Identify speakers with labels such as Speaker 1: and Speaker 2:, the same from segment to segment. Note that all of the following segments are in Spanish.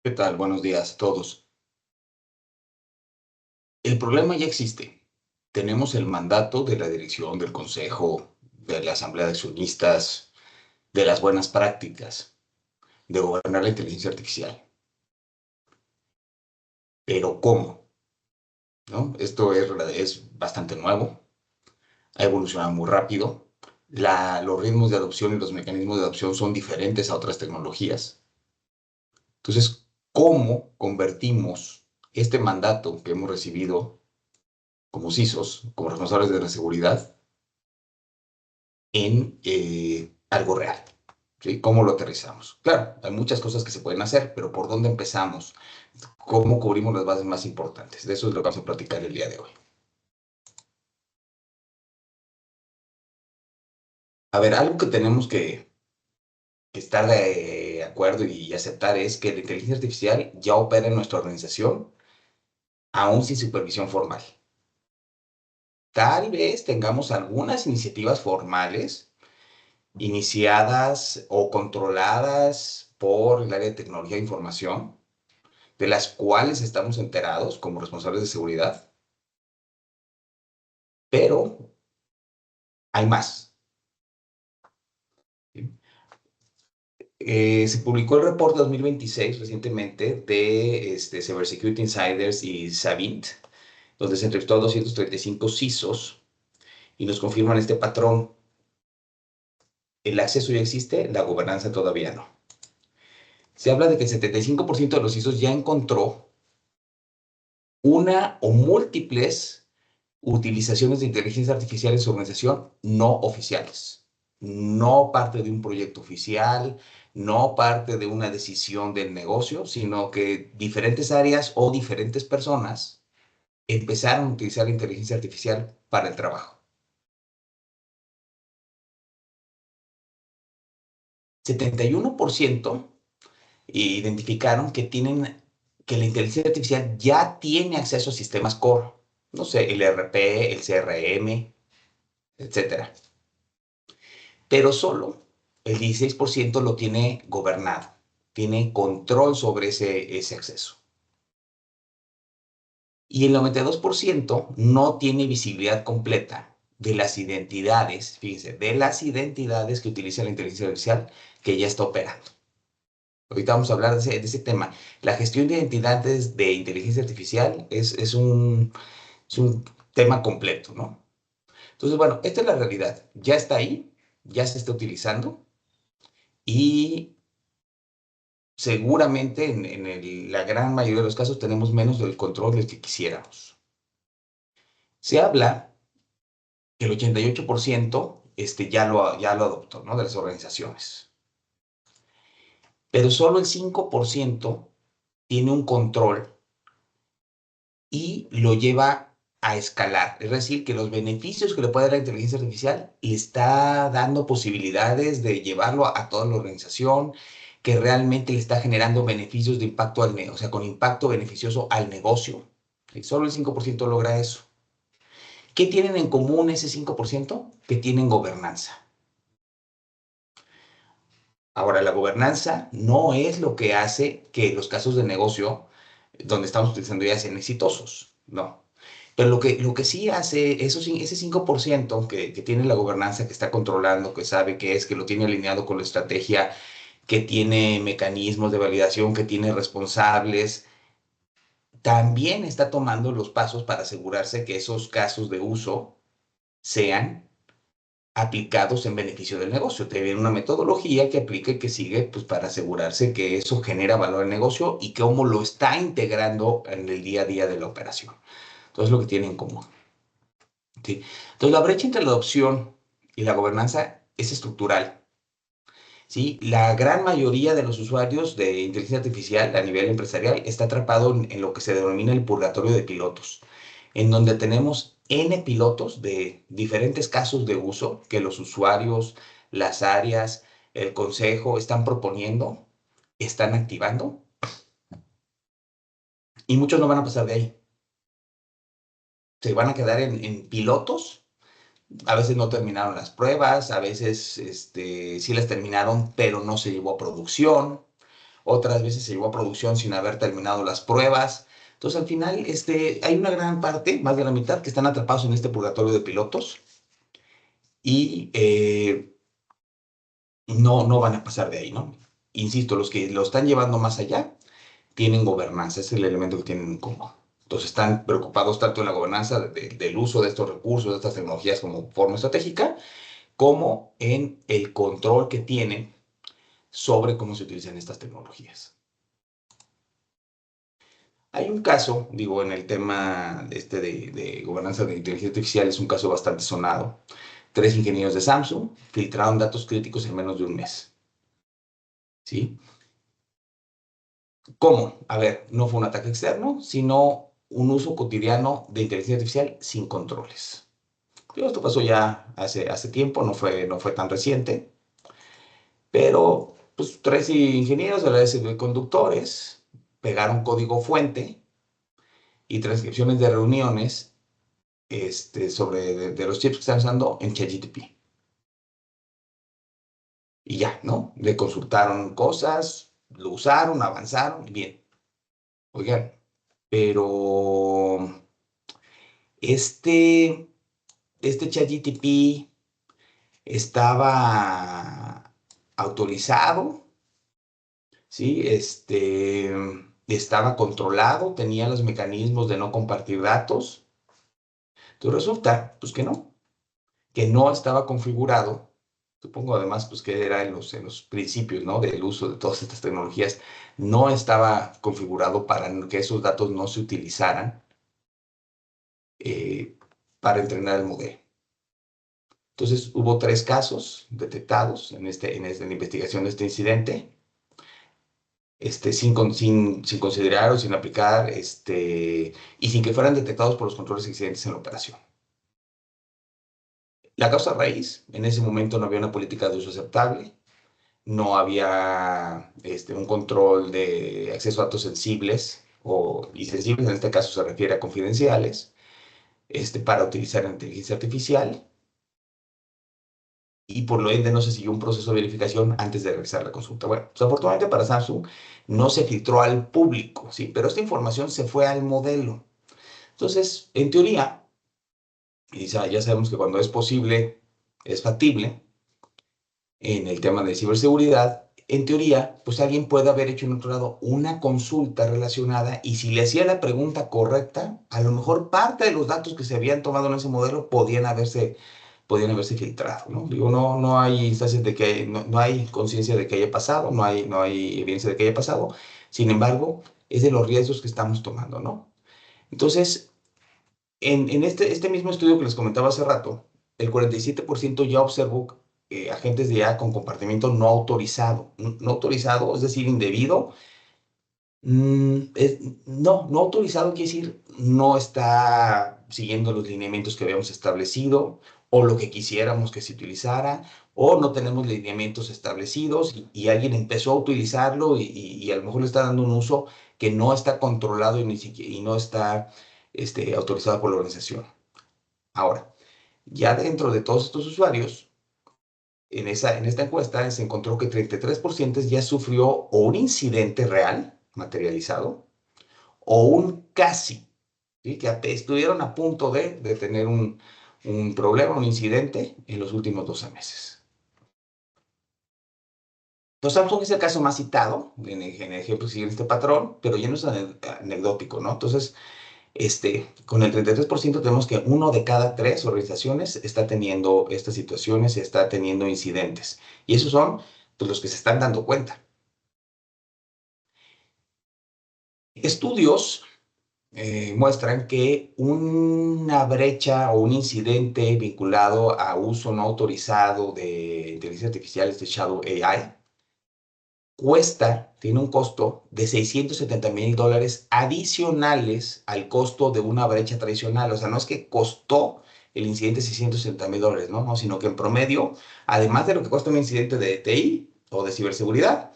Speaker 1: ¿Qué tal? Buenos días a todos. El problema ya existe. Tenemos el mandato de la dirección, del consejo, de la asamblea de accionistas, de las buenas prácticas, de gobernar la inteligencia artificial. Pero ¿cómo? ¿No? Esto es bastante nuevo, ha evolucionado muy rápido. Los ritmos de adopción y los mecanismos de adopción son diferentes a otras tecnologías. Entonces, ¿cómo convertimos este mandato que hemos recibido como CISOs, como responsables de la seguridad, en algo real? ¿Sí? ¿Cómo lo aterrizamos? Claro, hay muchas cosas que se pueden hacer, pero ¿por dónde empezamos? ¿Cómo cubrimos las bases más importantes? De eso es lo que vamos a platicar el día de hoy. A ver, algo que tenemos que estar de acuerdo y aceptar es que la inteligencia artificial ya opera en nuestra organización, aún sin supervisión formal. Tal vez tengamos algunas iniciativas formales iniciadas o controladas por el área de tecnología e información, de las cuales estamos enterados como responsables de seguridad, pero hay más. Se publicó el reporte 2026 recientemente de Cybersecurity Insiders y Savint, donde se entrevistó a 235 CISOs y nos confirman este patrón. El acceso ya existe, la gobernanza todavía no. Se habla de que el 75% de los CISOs ya encontró una o múltiples utilizaciones de inteligencia artificial en su organización no oficiales, no parte de un proyecto oficial, no parte de una decisión del negocio, sino que diferentes áreas o diferentes personas empezaron a utilizar la inteligencia artificial para el trabajo. 71% identificaron que la inteligencia artificial ya tiene acceso a sistemas core, no sé, el ERP, el CRM, etcétera. Pero solo el 16% lo tiene gobernado, tiene control sobre ese acceso. Y el 92% no tiene visibilidad completa de las identidades, fíjense, de las identidades que utiliza la inteligencia artificial que ya está operando. Ahorita vamos a hablar de ese tema. La gestión de identidades de inteligencia artificial es un tema completo, ¿no? Entonces, bueno, esta es la realidad. Ya está ahí, ya se está utilizando y seguramente la gran mayoría de los casos tenemos menos del control del que quisiéramos. Se habla que el 88% ya lo adoptó, ¿no? De las organizaciones. Pero solo el 5% tiene un control y lo lleva a escalar. Es decir, que los beneficios que le puede dar la inteligencia artificial le está dando posibilidades de llevarlo a toda la organización, que realmente le está generando beneficios de impacto al negocio, o sea, con impacto beneficioso al negocio. Y solo el 5% logra eso. ¿Qué tienen en común ese 5%? Que tienen gobernanza. Ahora, la gobernanza no es lo que hace que los casos de negocio donde estamos utilizando ya sean exitosos, no. Pero lo que sí hace ese 5% que tiene la gobernanza, que está controlando, que sabe qué es, que lo tiene alineado con la estrategia, que tiene mecanismos de validación, que tiene responsables, también está tomando los pasos para asegurarse que esos casos de uso sean aplicados en beneficio del negocio. Tiene una metodología que aplica y que sigue pues, para asegurarse que eso genera valor al negocio y cómo lo está integrando en el día a día de la operación. Entonces, lo que tienen en común. ¿Sí? Entonces, la brecha entre la adopción y la gobernanza es estructural. ¿Sí? La gran mayoría de los usuarios de inteligencia artificial a nivel empresarial está atrapado en lo que se denomina el purgatorio de pilotos, en donde tenemos N pilotos de diferentes casos de uso que los usuarios, las áreas, el consejo están proponiendo, están activando, y muchos no van a pasar de ahí. Se van a quedar en pilotos. A veces no terminaron las pruebas, a veces sí las terminaron, pero no se llevó a producción, otras veces se llevó a producción sin haber terminado las pruebas. Entonces, al final, hay una gran parte, más de la mitad, que están atrapados en este purgatorio de pilotos y no van a pasar de ahí, ¿no? Insisto, los que lo están llevando más allá tienen gobernanza, es el elemento que tienen en común. Entonces están preocupados tanto en la gobernanza del uso de estos recursos, de estas tecnologías como forma estratégica, como en el control que tienen sobre cómo se utilizan estas tecnologías. Hay un caso, digo, en el tema de gobernanza de inteligencia artificial, es un caso bastante sonado. 3 ingenieros de Samsung filtraron datos críticos en menos de un mes. ¿Sí? ¿Cómo? A ver, no fue un ataque externo, sino un uso cotidiano de inteligencia artificial sin controles. Digo, esto pasó ya hace tiempo, no fue tan reciente, pero pues 3 ingenieros de la de conductores pegaron código fuente y transcripciones de reuniones sobre de los chips que están usando en ChatGPT. Y ya, ¿no? Le consultaron cosas, lo usaron, avanzaron, y bien. Oigan, pero este, este ChatGPT estaba autorizado, ¿sí? Estaba controlado, tenía los mecanismos de no compartir datos. Entonces resulta, pues que no estaba configurado. Supongo además, pues que era en los principios, ¿no? Del uso de todas estas tecnologías, no estaba configurado para que esos datos no se utilizaran eh, para entrenar el modelo. Entonces, hubo 3 casos detectados en la investigación de este incidente, sin considerar o sin aplicar, y sin que fueran detectados por los controles existentes en la operación. La causa raíz, en ese momento no había una política de uso aceptable, no había un control de acceso a datos sensibles, y sensibles en este caso se refiere a confidenciales, para utilizar la inteligencia artificial, y por lo ende no se siguió un proceso de verificación antes de realizar la consulta. Bueno, pues afortunadamente para Samsung no se filtró al público, ¿sí? Pero esta información se fue al modelo. Entonces, en teoría, y ya sabemos que cuando es posible, es factible, en el tema de ciberseguridad, en teoría, pues alguien puede haber hecho en otro lado una consulta relacionada y si le hacía la pregunta correcta, a lo mejor parte de los datos que se habían tomado en ese modelo podían haberse filtrado, ¿no? Digo, no hay instancias de que, no hay conciencia de que haya pasado, no hay evidencia de que haya pasado, sin embargo, es de los riesgos que estamos tomando, ¿no? Entonces, en este mismo estudio que les comentaba hace rato, el 47% ya observó agentes de IA con comportamiento no autorizado. No autorizado, es decir, indebido. No autorizado quiere decir no está siguiendo los lineamientos que habíamos establecido o lo que quisiéramos que se utilizara, o no tenemos lineamientos establecidos y alguien empezó a utilizarlo y a lo mejor le está dando un uso que no está controlado y no está autorizado por la organización. Ahora, ya dentro de todos estos usuarios, en esta encuesta se encontró que 33% ya sufrió o un incidente real, materializado, o un casi, ¿sí? Que estuvieron a punto de tener un problema, un incidente en los últimos 12 meses. Entonces, Samsung es el caso más citado, en el ejemplo sigue este patrón, pero ya no es anecdótico, ¿no? Entonces, con el 33% tenemos que 1 de cada 3 organizaciones está teniendo estas situaciones, está teniendo incidentes. Y esos son pues, los que se están dando cuenta. Estudios muestran que una brecha o un incidente vinculado a uso no autorizado de inteligencia artificial, Shadow AI, tiene un costo de $670,000 adicionales al costo de una brecha tradicional. O sea, no es que costó el incidente $670,000, ¿no? No, sino que en promedio, además de lo que cuesta un incidente de TI o de ciberseguridad,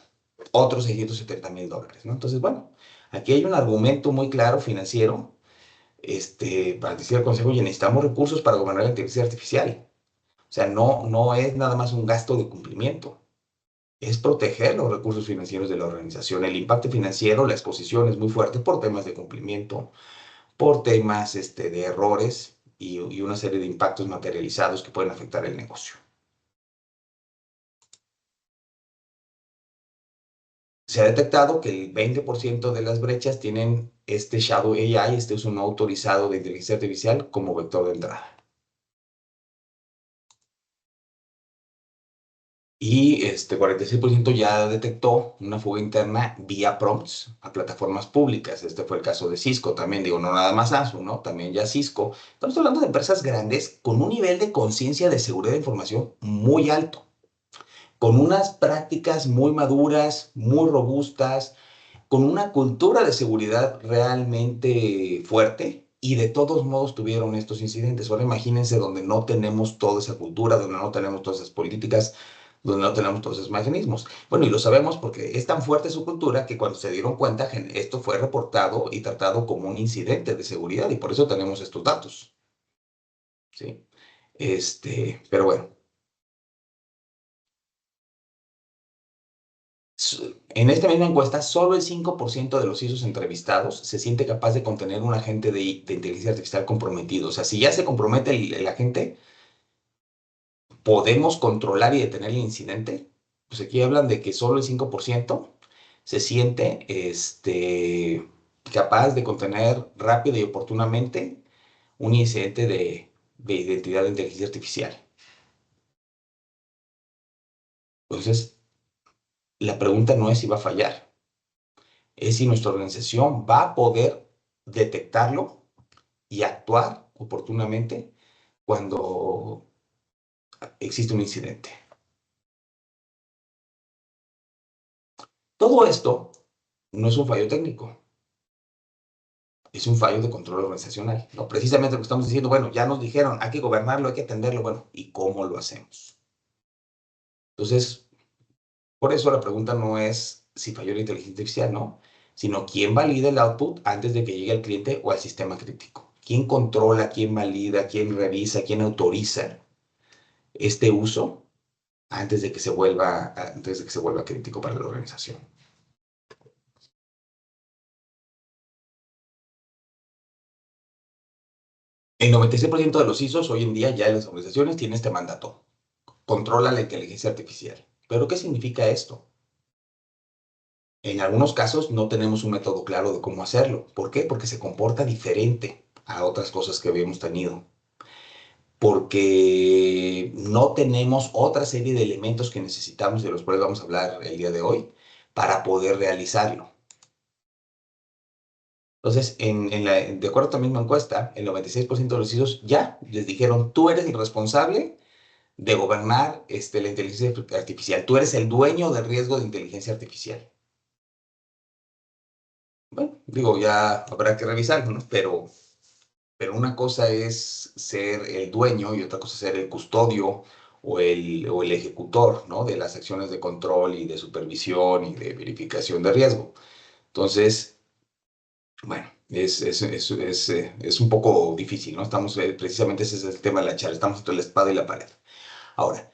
Speaker 1: otros $670,000, ¿no? Entonces, bueno, aquí hay un argumento muy claro financiero para decir al Consejo, oye, necesitamos recursos para gobernar la inteligencia artificial. O sea, no es nada más un gasto de cumplimiento. es proteger los recursos financieros de la organización. El impacto financiero, la exposición es muy fuerte por temas de cumplimiento, por temas de errores y una serie de impactos materializados que pueden afectar el negocio. Se ha detectado que el 20% de las brechas tienen este Shadow AI, este uso no autorizado de inteligencia artificial como vector de entrada. Y 46% ya detectó una fuga interna vía prompts a plataformas públicas. Este fue el caso de Cisco también, digo, no nada más ASU, ¿no? También ya Cisco. Estamos hablando de empresas grandes con un nivel de conciencia de seguridad de información muy alto, con unas prácticas muy maduras, muy robustas, con una cultura de seguridad realmente fuerte y de todos modos tuvieron estos incidentes. Ahora imagínense donde no tenemos toda esa cultura, donde no tenemos todas esas políticas, donde no tenemos todos esos mecanismos. Bueno, y lo sabemos porque es tan fuerte su cultura que cuando se dieron cuenta, esto fue reportado y tratado como un incidente de seguridad y por eso tenemos estos datos, ¿sí? Pero bueno, en esta misma encuesta, solo el 5% de los CISOs entrevistados se siente capaz de contener un agente de inteligencia artificial comprometido. O sea, si ya se compromete el agente, ¿podemos controlar y detener el incidente? Pues aquí hablan de que solo el 5% se siente capaz de contener rápido y oportunamente un incidente de identidad de inteligencia artificial. Entonces, la pregunta no es si va a fallar, es si nuestra organización va a poder detectarlo y actuar oportunamente cuando existe un incidente. Todo esto no es un fallo técnico, es un fallo de control organizacional. ¿No? Precisamente lo que estamos diciendo, bueno, ya nos dijeron, hay que gobernarlo, hay que atenderlo, bueno, ¿y cómo lo hacemos? Entonces, por eso la pregunta no es si falló la inteligencia artificial, ¿no? Sino quién valida el output antes de que llegue al cliente o al sistema crítico. ¿Quién controla, quién valida, quién revisa, quién autoriza este uso antes de que se vuelva crítico para la organización? El 96% de los ISOs hoy en día ya en las organizaciones tienen este mandato. Controla la inteligencia artificial. ¿Pero qué significa esto? En algunos casos no tenemos un método claro de cómo hacerlo. ¿Por qué? Porque se comporta diferente a otras cosas que habíamos tenido. Porque no tenemos otra serie de elementos que necesitamos, de los cuales vamos a hablar el día de hoy, para poder realizarlo. Entonces, de acuerdo a esta misma encuesta, el 96% de los CISOs ya les dijeron, tú eres el responsable de gobernar la inteligencia artificial. Tú eres el dueño del riesgo de inteligencia artificial. Bueno, digo, ya habrá que revisarlo, ¿no? Pero una cosa es ser el dueño y otra cosa es ser el custodio o el ejecutor, ¿no? De las acciones de control y de supervisión y de verificación de riesgo. Entonces, bueno, es un poco difícil, ¿no? Precisamente ese es el tema de la charla, estamos entre la espada y la pared. Ahora,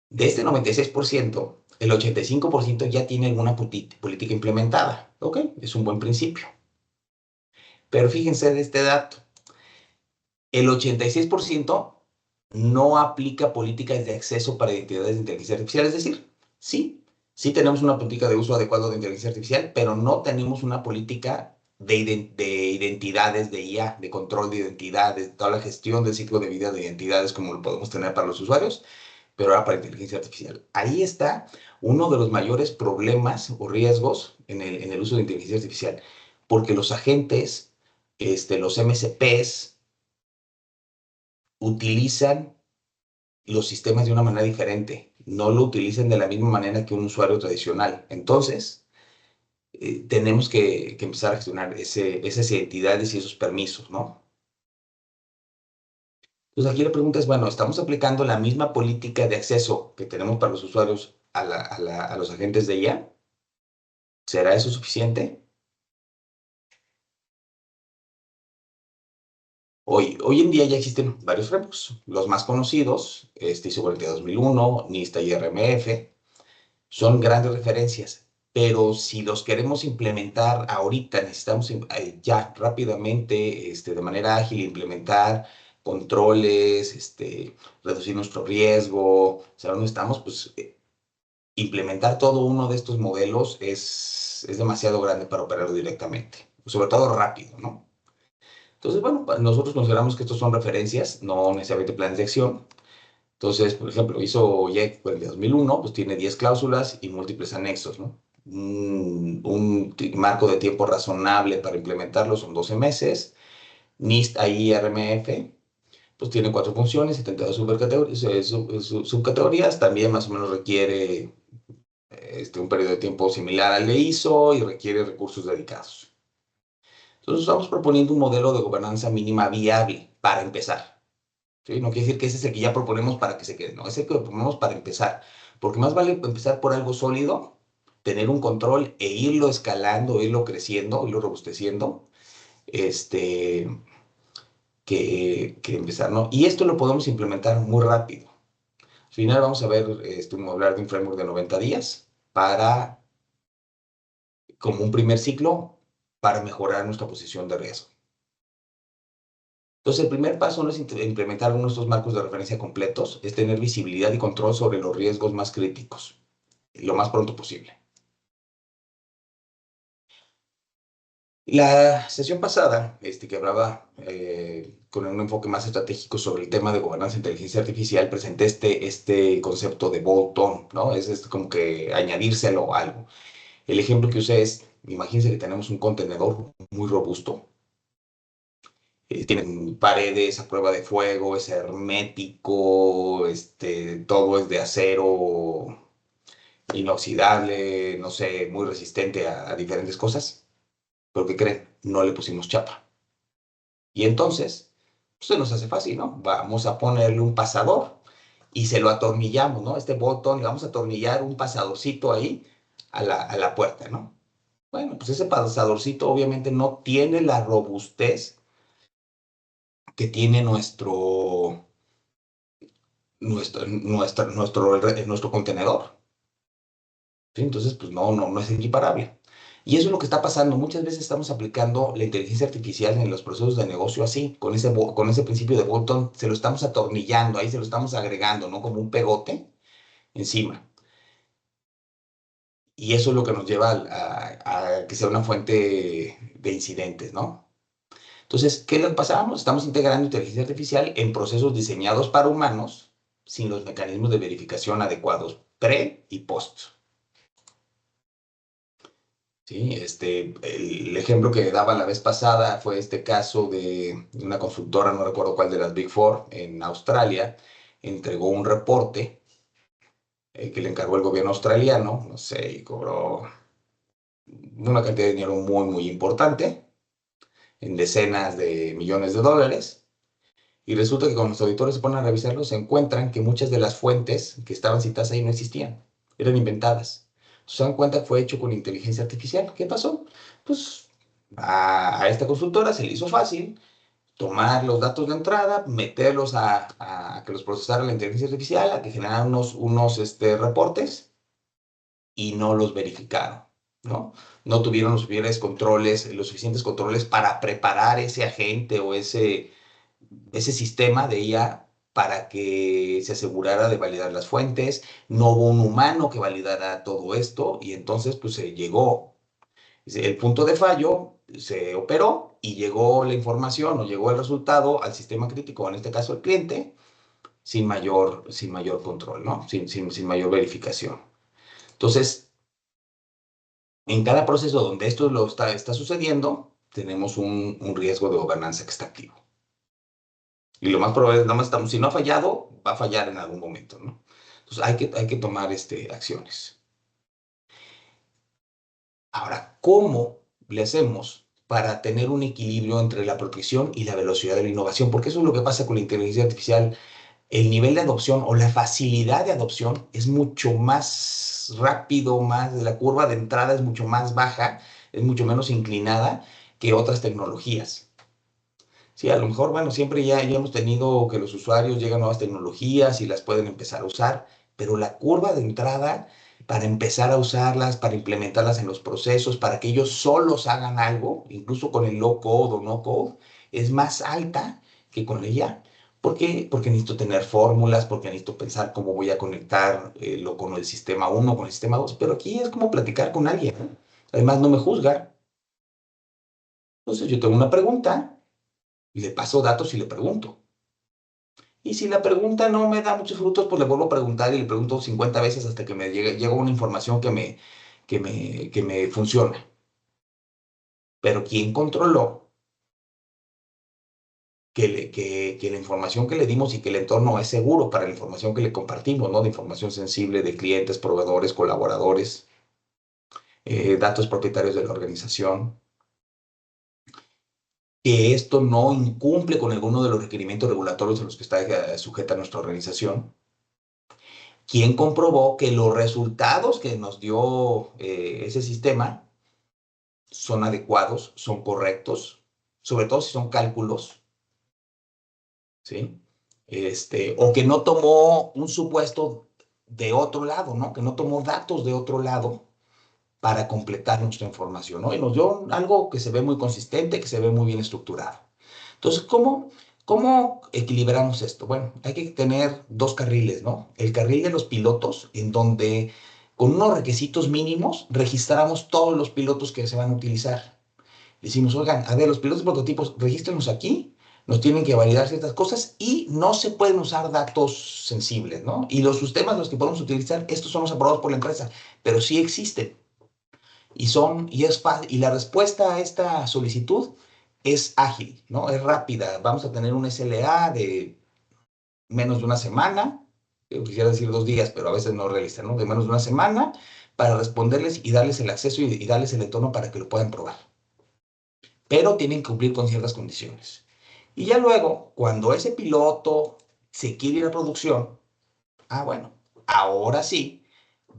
Speaker 1: de este 96%, el 85% ya tiene alguna política implementada. ¿Ok? Es un buen principio. Pero fíjense de este dato. El 86% no aplica políticas de acceso para identidades de inteligencia artificial. Es decir, sí tenemos una política de uso adecuado de inteligencia artificial, pero no tenemos una política de identidades, de IA, de control de identidades, toda la gestión del ciclo de vida de identidades como lo podemos tener para los usuarios, pero ahora para inteligencia artificial. Ahí está uno de los mayores problemas o riesgos en el uso de inteligencia artificial, porque los agentes, los MCPs, utilizan los sistemas de una manera diferente, no lo utilizan de la misma manera que un usuario tradicional. Entonces, tenemos que empezar a gestionar esas identidades y esos permisos, ¿no? Entonces, aquí la pregunta es, bueno, ¿estamos aplicando la misma política de acceso que tenemos para los usuarios a los agentes de IA? ¿Será eso suficiente? Hoy en día ya existen varios frameworks. Los más conocidos, ISO 42001, NIST y RMF, son grandes referencias, pero si los queremos implementar ahorita, necesitamos ya rápidamente, de manera ágil, implementar controles, reducir nuestro riesgo, saber dónde estamos, pues implementar todo uno de estos modelos es demasiado grande para operarlo directamente, sobre todo rápido, ¿no? Entonces, bueno, nosotros consideramos que estos son referencias, no necesariamente planes de acción. Entonces, por ejemplo, hizo JEC en el 2001, pues tiene 10 cláusulas y múltiples anexos, ¿no? Un marco de tiempo razonable para implementarlo son 12 meses. NIST AIRMF, pues tiene 4 funciones, 72 subcategorías, subcategorías. También más o menos requiere un periodo de tiempo similar al de ISO y requiere recursos dedicados. Entonces, estamos proponiendo un modelo de gobernanza mínima viable para empezar. ¿Sí? No quiere decir que ese es el que ya proponemos para que se quede, no, es el que proponemos para empezar, porque más vale empezar por algo sólido, tener un control e irlo escalando, irlo creciendo, irlo robusteciendo, este, que empezar, ¿no? Y esto lo podemos implementar muy rápido. Al final vamos a ver, hablar de un framework de 90 días para, como un primer ciclo, para mejorar nuestra posición de riesgo. Entonces, el primer paso no es implementar uno de estos marcos de referencia completos, es tener visibilidad y control sobre los riesgos más críticos, lo más pronto posible. La sesión pasada, que hablaba con un enfoque más estratégico sobre el tema de gobernanza e inteligencia artificial, presenté este concepto de bolt-on, ¿no? Es como que añadírselo a algo. El ejemplo que usé es, imagínense que tenemos un contenedor muy robusto, tienen paredes a prueba de fuego, es hermético, todo es de acero inoxidable, no sé, muy resistente a diferentes cosas. Pero ¿qué creen? No le pusimos chapa. Y entonces, pues se nos hace fácil, ¿no? Vamos a ponerle un pasador y se lo atornillamos, ¿no? Este botón, le vamos a atornillar un pasadorcito ahí a la puerta, ¿no? Bueno, pues ese pasadorcito obviamente no tiene la robustez que tiene nuestro contenedor. ¿Sí? Entonces, pues no es equiparable. Y eso es lo que está pasando. Muchas veces estamos aplicando la inteligencia artificial en los procesos de negocio así, con ese principio de botón, se lo estamos atornillando, ahí se lo estamos agregando, ¿no? Como un pegote encima. Y eso es lo que nos lleva a que sea una fuente de incidentes, ¿no? Entonces, ¿qué le pasamos? Estamos integrando inteligencia artificial en procesos diseñados para humanos sin los mecanismos de verificación adecuados, pre y post. Sí, el ejemplo que daba la vez pasada fue este caso de una constructora, no recuerdo cuál de las Big Four, en Australia, entregó un reporte que le encargó el gobierno australiano, no sé, y cobró una cantidad de dinero muy, muy importante, en decenas de millones de dólares, y resulta que cuando los auditores se ponen a revisarlo, se encuentran que muchas de las fuentes que estaban citadas ahí no existían, eran inventadas. Se dan cuenta que fue hecho con inteligencia artificial. ¿Qué pasó? Pues a esta consultora se le hizo fácil tomar los datos de entrada, meterlos a que los procesara la inteligencia artificial, a que generaran unos reportes y no los verificaron, ¿no? No tuvieron los suficientes controles para preparar ese agente o ese sistema de IA para que se asegurara de validar las fuentes. No hubo un humano que validara todo esto y entonces pues se llegó el punto de fallo, se operó y llegó la información o llegó el resultado al sistema crítico, en este caso el cliente, sin mayor control, ¿no? Sin mayor verificación. Entonces, en cada proceso donde esto está sucediendo, tenemos un riesgo de gobernanza que está activo. Y lo más probable es, si no ha fallado, va a fallar en algún momento, ¿no? Entonces hay que tomar acciones. Ahora, ¿cómo le hacemos para tener un equilibrio entre la protección y la velocidad de la innovación? Porque eso es lo que pasa con la inteligencia artificial. El nivel de adopción o la facilidad de adopción es mucho más rápido, la curva de entrada es mucho más baja, es mucho menos inclinada que otras tecnologías. Sí, a lo mejor, bueno, siempre ya hemos tenido que los usuarios llegan a nuevas tecnologías y las pueden empezar a usar, pero la curva de entrada para empezar a usarlas, para implementarlas en los procesos, para que ellos solos hagan algo, incluso con el low code o no code, es más alta que con el IA. ¿Por qué? Porque necesito tener fórmulas, porque necesito pensar cómo voy a conectar lo con el sistema uno con el sistema 2, pero aquí es como platicar con alguien, ¿no? Además, no me juzga. Entonces, yo tengo una pregunta y le paso datos y le pregunto. Y si la pregunta no me da muchos frutos, pues le vuelvo a preguntar y le pregunto 50 veces hasta que me llegue una información que me funciona. Pero ¿quién controló que la información que le dimos y que el entorno es seguro para la información que le compartimos, ¿no? De información sensible de clientes, proveedores, colaboradores, datos propietarios de la organización, que esto no incumple con alguno de los requerimientos regulatorios a los que está sujeta nuestra organización. ¿Quién comprobó que los resultados que nos dio ese sistema son adecuados, son correctos, sobre todo si son cálculos, ¿sí? O que no tomó un supuesto de otro lado, ¿no? Que no tomó datos de otro lado para completar nuestra información, ¿no? Y nos dio algo que se ve muy consistente, que se ve muy bien estructurado. Entonces, ¿cómo equilibramos esto? Bueno, hay que tener dos carriles, ¿no? El carril de los pilotos, en donde con unos requisitos mínimos registramos todos los pilotos que se van a utilizar. Decimos, oigan, a ver, los pilotos prototipos, regístrenos aquí, nos tienen que validar ciertas cosas y no se pueden usar datos sensibles, ¿no? Y los sistemas los que podemos utilizar, estos son los aprobados por la empresa, pero sí existen y la respuesta a esta solicitud es ágil, ¿no? Es rápida. Vamos a tener un SLA de menos de una semana, quisiera decir 2 días, pero a veces no es realista, ¿no? De menos de una semana para responderles y darles el acceso y darles el entorno para que lo puedan probar. Pero tienen que cumplir con ciertas condiciones. Y ya luego, cuando ese piloto se quiere ir a producción, bueno, ahora sí,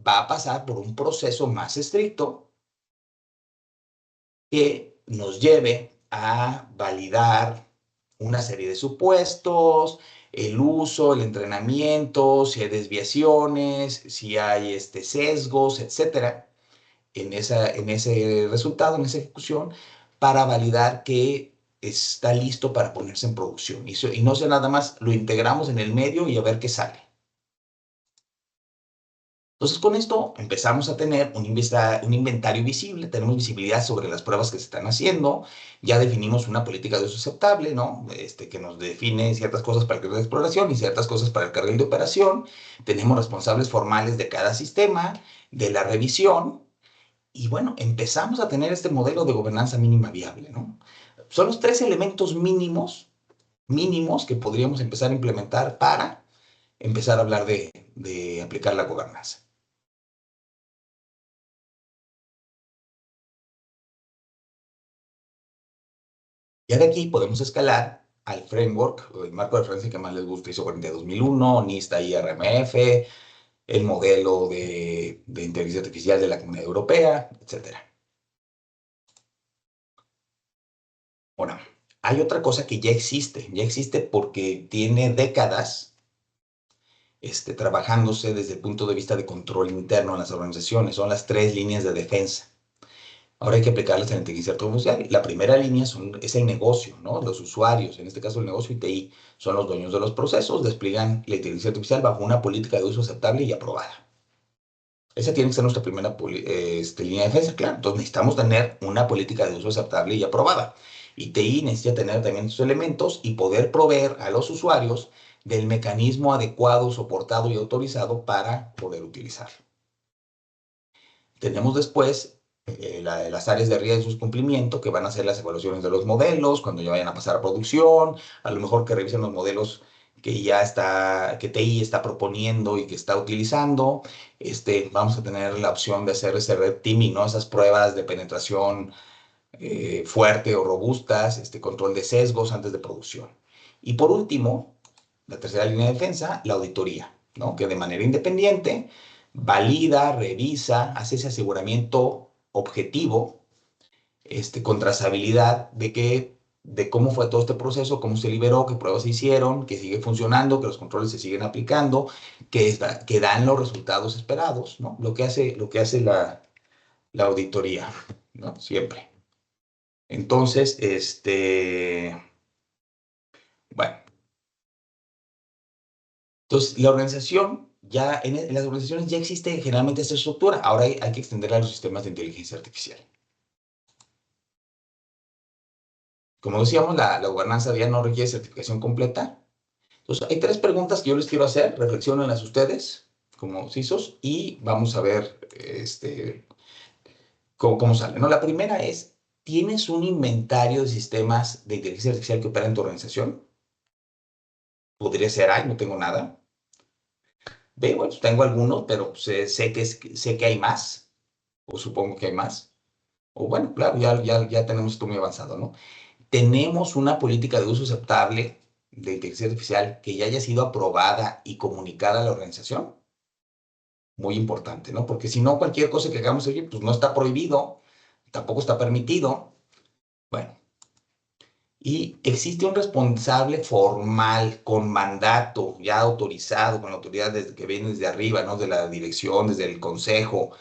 Speaker 1: va a pasar por un proceso más estricto que nos lleve a validar una serie de supuestos, el uso, el entrenamiento, si hay desviaciones, si hay sesgos, etcétera, en ese resultado, en esa ejecución, para validar que está listo para ponerse en producción. Y no sea nada más, lo integramos en el medio y a ver qué sale. Entonces, con esto empezamos a tener un inventario visible, tenemos visibilidad sobre las pruebas que se están haciendo, ya definimos una política de uso aceptable, ¿no? Que nos define ciertas cosas para el carril de exploración y ciertas cosas para el carril de operación, tenemos responsables formales de cada sistema, de la revisión, y bueno, empezamos a tener este modelo de gobernanza mínima viable, ¿no? Son los 3 elementos mínimos que podríamos empezar a implementar para empezar a hablar de aplicar la gobernanza. Ya de aquí podemos escalar al framework, o el marco de referencia que más les gusta, ISO 42001, NIST IRMF, el modelo de inteligencia artificial de la Comunidad Europea, etcétera. Bueno, hay otra cosa que ya existe porque tiene décadas trabajándose desde el punto de vista de control interno en las organizaciones, son las 3 líneas de defensa. Ahora hay que aplicarlas en la inteligencia artificial. La primera línea es el negocio, ¿no? Los usuarios, en este caso el negocio ITI, son los dueños de los procesos, despliegan la inteligencia artificial bajo una política de uso aceptable y aprobada. Esa tiene que ser nuestra primera línea de defensa, claro. Entonces necesitamos tener una política de uso aceptable y aprobada. ITI necesita tener también estos elementos y poder proveer a los usuarios del mecanismo adecuado, soportado y autorizado para poder utilizarlo. Tenemos después las áreas de riesgo y cumplimiento que van a hacer las evaluaciones de los modelos cuando ya vayan a pasar a producción, a lo mejor que revisen los modelos que TI está proponiendo y que está utilizando. Vamos a tener la opción de hacer ese red teaming, ¿no? Esas pruebas de penetración fuerte o robustas, control de sesgos antes de producción. Y por último, la tercera línea de defensa, la auditoría, ¿no? Que de manera independiente valida, revisa, hace ese aseguramiento objetivo, con trazabilidad de que de cómo fue todo este proceso, cómo se liberó, qué pruebas se hicieron, que sigue funcionando, que los controles se siguen aplicando, que dan los resultados esperados, ¿no? Lo que hace la auditoría, ¿no? Siempre. Entonces, bueno, entonces la organización, en las organizaciones ya existe generalmente esta estructura, ahora hay que extenderla a los sistemas de inteligencia artificial. Como decíamos, la gobernanza ya no requiere certificación completa. Entonces, hay tres preguntas que yo les quiero hacer, reflexionenlas ustedes como CISOs y vamos a ver cómo sale, ¿no? La primera es, ¿tienes un inventario de sistemas de inteligencia artificial que operan en tu organización? Podría ser, ay, no tengo nada. B, bueno, tengo algunos, pero pues, sé que hay más, o supongo que hay más. O bueno, claro, ya tenemos esto muy avanzado, ¿no? Tenemos una política de uso aceptable de inteligencia artificial que ya haya sido aprobada y comunicada a la organización. Muy importante, ¿no? Porque si no, cualquier cosa que hagamos aquí, pues no está prohibido, tampoco está permitido. Bueno, y existe un responsable formal con mandato ya autorizado, con la autoridad que viene desde arriba, ¿no? De la dirección, desde el consejo,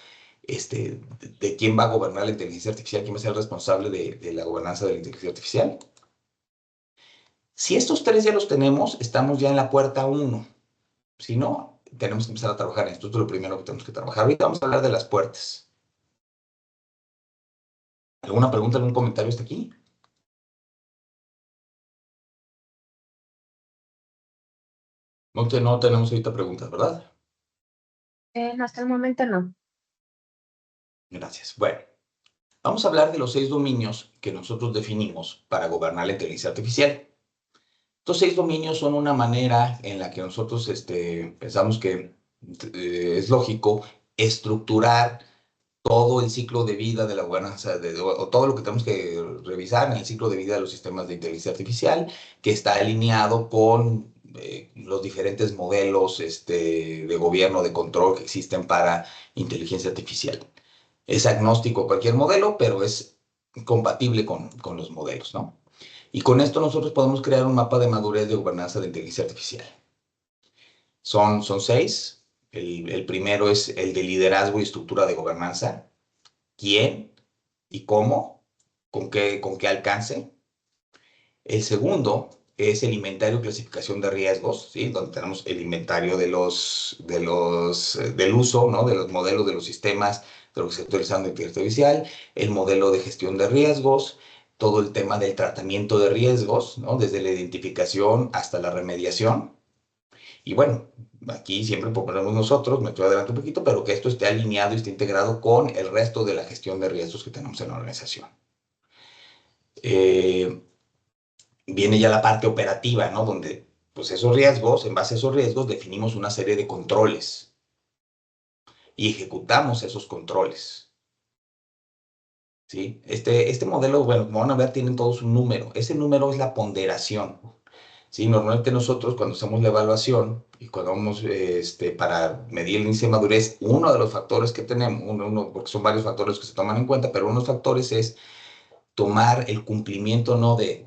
Speaker 1: de quién va a gobernar la inteligencia artificial, quién va a ser el responsable de la gobernanza de la inteligencia artificial. Si estos tres ya los tenemos, estamos ya en la puerta uno. Si no, tenemos que empezar a trabajar en esto. Esto es lo primero que tenemos que trabajar. Ahorita vamos a hablar de las puertas. ¿Alguna pregunta, algún comentario hasta aquí? No tenemos ahorita preguntas, ¿verdad?
Speaker 2: No, hasta el momento no.
Speaker 1: Gracias. Bueno, vamos a hablar de los 6 dominios que nosotros definimos para gobernar la inteligencia artificial. Estos 6 dominios son una manera en la que nosotros pensamos que es lógico estructurar todo el ciclo de vida de la gobernanza, o todo lo que tenemos que revisar en el ciclo de vida de los sistemas de inteligencia artificial, que está alineado con los diferentes modelos de gobierno, de control que existen para inteligencia artificial. Es agnóstico a cualquier modelo, pero es compatible con los modelos, ¿no? Y con esto nosotros podemos crear un mapa de madurez de gobernanza de inteligencia artificial. Son 6. El primero es el de liderazgo y estructura de gobernanza. ¿Quién y cómo? Con qué alcance? El segundo es el inventario y clasificación de riesgos, ¿sí? Donde tenemos el inventario del uso, ¿no? De los modelos, de los sistemas, de lo que se está utilizando en inteligencia artificial, el modelo de gestión de riesgos, todo el tema del tratamiento de riesgos, ¿no? Desde la identificación hasta la remediación. Y bueno, aquí siempre proponemos nosotros, me estoy adelantando un poquito, pero que esto esté alineado y esté integrado con el resto de la gestión de riesgos que tenemos en la organización. Eh, Viene ya la parte operativa, ¿no? Donde, pues esos riesgos, en base a esos riesgos, definimos una serie de controles y ejecutamos esos controles, ¿sí? Este modelo, bueno, como van a ver, tienen todos un número. Ese número es la ponderación, ¿sí? Normalmente nosotros, cuando hacemos la evaluación y cuando vamos para medir el índice de madurez, uno de los factores que tenemos, porque son varios factores que se toman en cuenta, pero uno de los factores es tomar el cumplimiento no de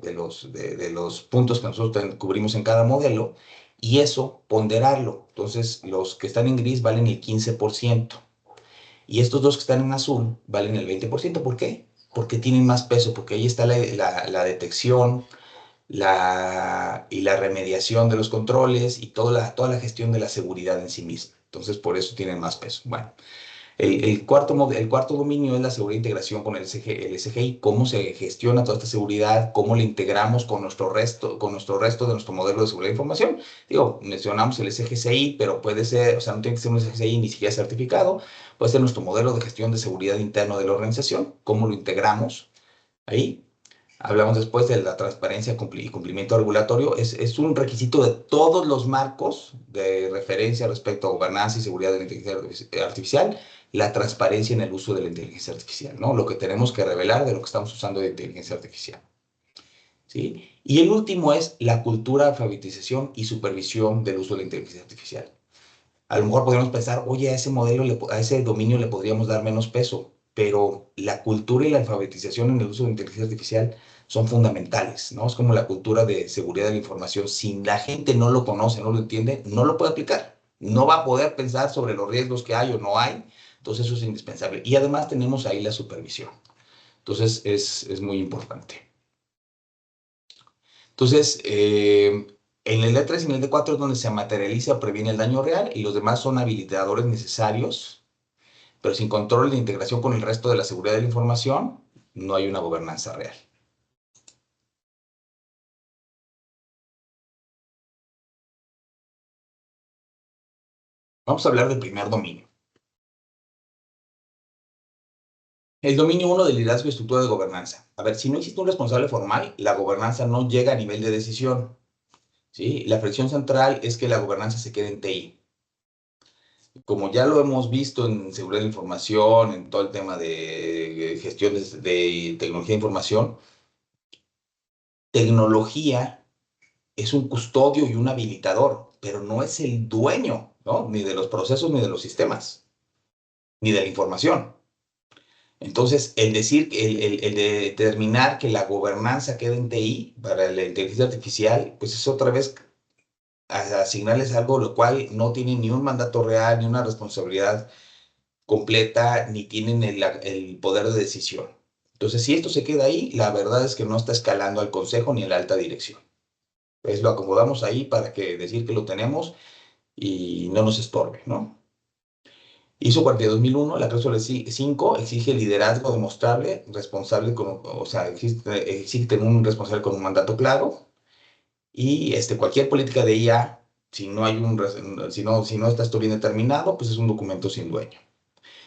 Speaker 1: los puntos que nosotros cubrimos en cada modelo y eso ponderarlo. Entonces, los que están en gris valen el 15% y estos dos que están en azul valen el 20%. ¿Por qué? Porque tienen más peso, porque ahí está la detección y la remediación de los controles y toda la gestión de la seguridad en sí misma. Entonces, por eso tienen más peso. Bueno, el cuarto dominio es la seguridad e integración con el SGI, cómo se gestiona toda esta seguridad, cómo la integramos con nuestro resto de nuestro modelo de seguridad de información. Digo, mencionamos el SGCI, pero puede ser, o sea, no tiene que ser un SGCI ni siquiera certificado, puede ser nuestro modelo de gestión de seguridad interno de la organización, cómo lo integramos ahí. Hablamos después de la transparencia y cumplimiento regulatorio. Es un requisito de todos los marcos de referencia respecto a gobernanza y seguridad de la inteligencia artificial, la transparencia en el uso de la inteligencia artificial, ¿no? Lo que tenemos que revelar de lo que estamos usando de inteligencia artificial, ¿sí? Y el último es la cultura de alfabetización y supervisión del uso de la inteligencia artificial. A lo mejor podríamos pensar, oye, a ese modelo, a ese dominio le podríamos dar menos peso, pero la cultura y la alfabetización en el uso de inteligencia artificial son fundamentales, ¿no? Es como la cultura de seguridad de la información. Si la gente no lo conoce, no lo entiende, no lo puede aplicar. No va a poder pensar sobre los riesgos que hay o no hay. Entonces eso es indispensable. Y además tenemos ahí la supervisión. Entonces es muy importante. Entonces, en el D3 y en el D4 es donde se materializa o previene el daño real y los demás son habilitadores necesarios, pero sin control de integración con el resto de la seguridad de la información, no hay una gobernanza real. Vamos a hablar del primer dominio. El dominio uno del liderazgo y estructura de gobernanza. A ver, si no existe un responsable formal, la gobernanza no llega a nivel de decisión. ¿Sí? La fricción central es que la gobernanza se quede en TI. Como ya lo hemos visto en seguridad de la información, en todo el tema de gestión de tecnología de información, tecnología es un custodio y un habilitador, pero no es el dueño, ¿no? Ni de los procesos, ni de los sistemas, ni de la información. Entonces, el decir, el de determinar que la gobernanza quede en TI para la inteligencia artificial, pues es otra vez asignarles algo lo cual no tiene ni un mandato real, ni una responsabilidad completa, ni tienen el poder de decisión. Entonces, si esto se queda ahí, la verdad es que no está escalando al consejo ni a la alta dirección. Pues lo acomodamos ahí para que decir que lo tenemos y no nos estorbe, ¿no? ISO 42001, la cláusula 5, exige liderazgo demostrable, responsable, o sea, exige tener un responsable con un mandato claro y cualquier política de IA, si no, hay si no está esto bien determinado, pues es un documento sin dueño.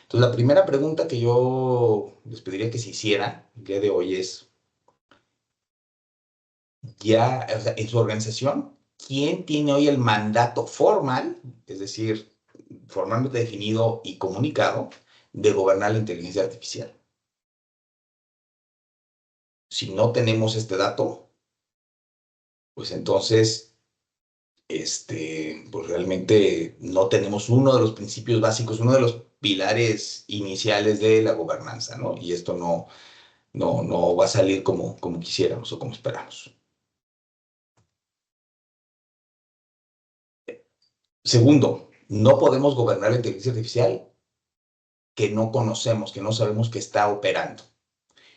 Speaker 1: Entonces, la primera pregunta que yo les pediría que se hiciera el día de hoy es, ya, o sea, en su organización, ¿quién tiene hoy el mandato formal, es decir, formalmente definido y comunicado, de gobernar la inteligencia artificial? Si no tenemos este dato, pues entonces, pues realmente no tenemos uno de los principios básicos, uno de los pilares iniciales de la gobernanza, ¿no? Y esto no va a salir como quisiéramos o como esperamos. Segundo, no podemos gobernar la inteligencia artificial que no conocemos, que no sabemos que está operando.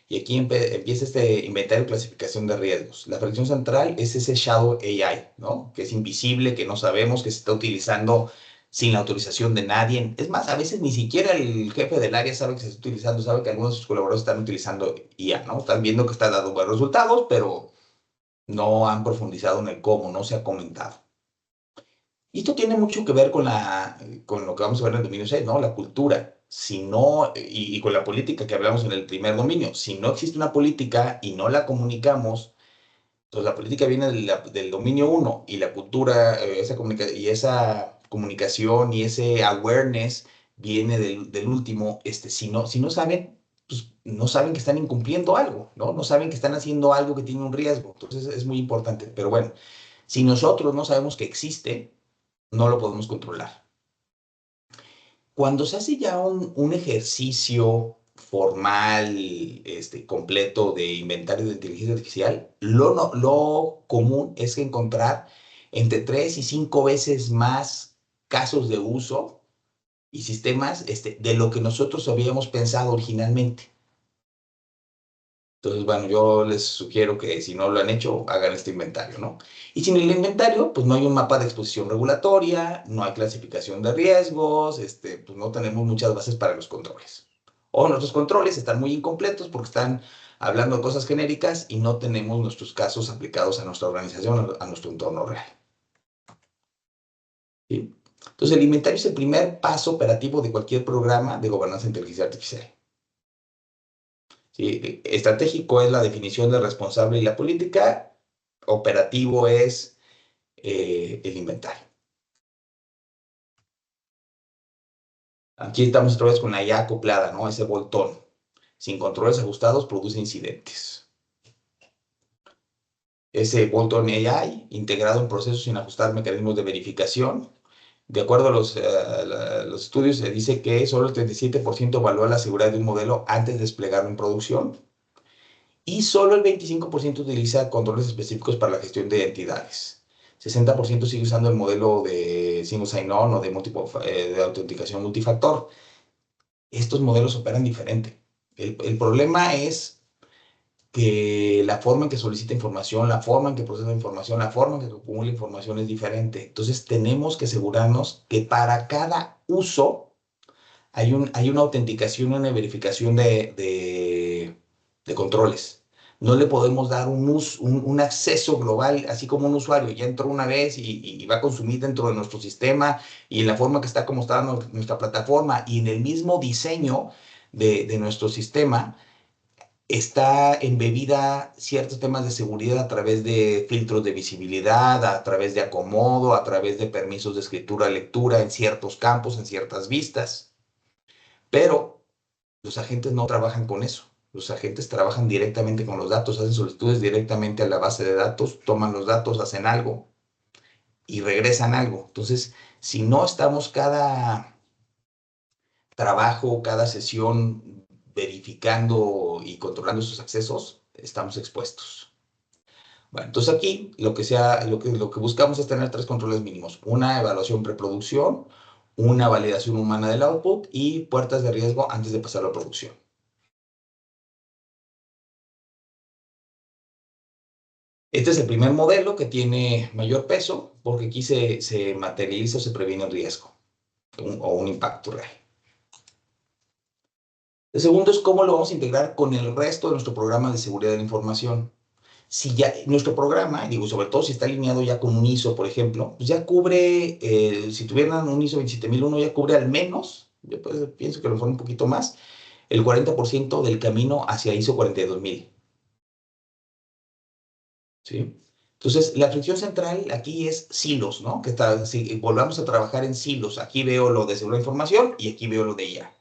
Speaker 1: Y aquí empieza este inventario y clasificación de riesgos. La fracción central es ese shadow AI, ¿no? Que es invisible, que no sabemos, que se está utilizando sin la autorización de nadie. Es más, a veces ni siquiera el jefe del área sabe que se está utilizando, sabe que algunos de sus colaboradores están utilizando IA, ¿no? Están viendo que está dando buenos resultados, pero no han profundizado en el cómo, no se ha comentado. Y esto tiene mucho que ver con lo que vamos a ver en el dominio 6, ¿no? La cultura. Si no, y con la política que hablamos en el primer dominio. Si no existe una política y no la comunicamos, pues la política viene del dominio uno y la cultura, esa comunicación y ese awareness viene del último. Si no saben, pues no saben que están incumpliendo algo, ¿no? No saben que están haciendo algo que tiene un riesgo. Entonces es muy importante. Pero bueno, si nosotros no sabemos que existe, no lo podemos controlar. Cuando se hace ya un ejercicio formal, completo de inventario de inteligencia artificial, lo común es encontrar entre 3 y 5 veces más casos de uso y sistemas de lo que nosotros habíamos pensado originalmente. Entonces, bueno, yo les sugiero que si no lo han hecho, hagan este inventario, ¿no? Y sin el inventario, pues no hay un mapa de exposición regulatoria, no hay clasificación de riesgos, pues no tenemos muchas bases para los controles. O nuestros controles están muy incompletos porque están hablando de cosas genéricas y no tenemos nuestros casos aplicados a nuestra organización, a nuestro entorno real. ¿Sí? Entonces, el inventario es el primer paso operativo de cualquier programa de gobernanza de inteligencia artificial. ¿Sí? Estratégico es la definición de responsable y la política. Operativo es el inventario. Aquí estamos otra vez con la IA acoplada, ¿no? Ese boltón. Sin controles ajustados produce incidentes. Ese boltón AI integrado en procesos sin ajustar mecanismos de verificación. De acuerdo a los estudios, se dice que solo el 37% evalúa la seguridad de un modelo antes de desplegarlo en producción. y solo el 25% utiliza controles específicos para la gestión de entidades. 60% sigue usando el modelo de single sign-on o de autenticación multifactor. Estos modelos operan diferente. El problema es que la forma en que solicita información, la forma en que procesa información, la forma en que acumula información es diferente. Entonces tenemos que asegurarnos que para cada uso hay una autenticación, una verificación de controles. No le podemos dar un acceso global, así como un usuario ya entró una vez y va a consumir dentro de nuestro sistema y en la forma que está como está nuestra plataforma y en el mismo diseño de nuestro sistema está embebida ciertos temas de seguridad a través de filtros de visibilidad, a través de acomodo, a través de permisos de escritura, lectura en ciertos campos, en ciertas vistas. Pero los agentes no trabajan con eso. Los agentes trabajan directamente con los datos, hacen solicitudes directamente a la base de datos, toman los datos, hacen algo y regresan algo. Entonces, si no estamos cada trabajo, cada sesión verificando y controlando esos accesos, estamos expuestos. Bueno, entonces aquí lo que buscamos es tener tres controles mínimos. Una evaluación preproducción, una validación humana del output y puertas de riesgo antes de pasar a la producción. Este es el primer modelo que tiene mayor peso porque aquí se materializa o se previene el riesgo o un impacto real. El segundo es cómo lo vamos a integrar con el resto de nuestro programa de seguridad de la información. Si ya nuestro programa, digo, sobre todo si está alineado ya con un ISO, por ejemplo, pues ya cubre, si tuvieran un ISO 27001, ya cubre al menos, yo pues pienso que a lo mejor un poquito más, el 40% del camino hacia ISO 42000. ¿Sí? Entonces, la fricción central aquí es silos, ¿no? Si volvamos a trabajar en silos, aquí veo lo de seguridad de información y aquí veo lo de IA.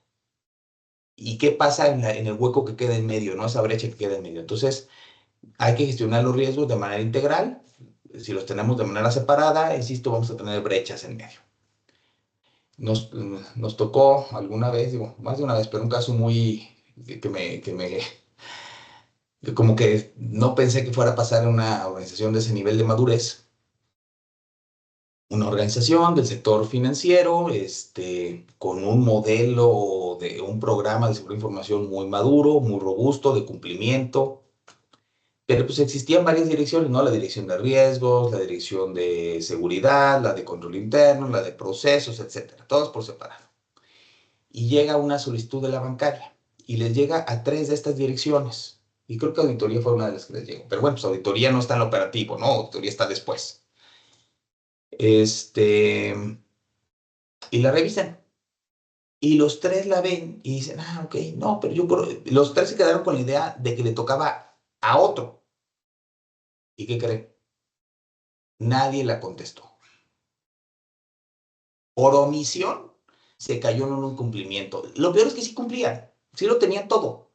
Speaker 1: ¿Y qué pasa en el hueco que queda en medio, ¿no? Esa brecha que queda en medio. Entonces, hay que gestionar los riesgos de manera integral. Si los tenemos de manera separada, insisto, vamos a tener brechas en medio. Nos tocó alguna vez, digo, más de una vez, pero un caso muy que como que no pensé que fuera a pasar en una organización de ese nivel de madurez. Una organización del sector financiero, con un modelo de un programa de seguridad de información muy maduro, muy robusto, de cumplimiento, pero pues existían varias direcciones, ¿no? La dirección de riesgos, la dirección de seguridad, la de control interno, la de procesos, etcétera, todos por separado. Y llega una solicitud de la bancaria y les llega a tres de estas direcciones. Y creo que auditoría fue una de las que les llegó. Pero bueno, pues auditoría no está en lo operativo, ¿no? Auditoría está después. Este, y la revisan. Y los tres la ven y dicen, ah, ok, no, pero los tres se quedaron con la idea de que le tocaba a otro. ¿Y qué creen? Nadie la contestó. Por omisión, se cayó en un incumplimiento. Lo peor es que sí cumplían, sí lo tenían todo,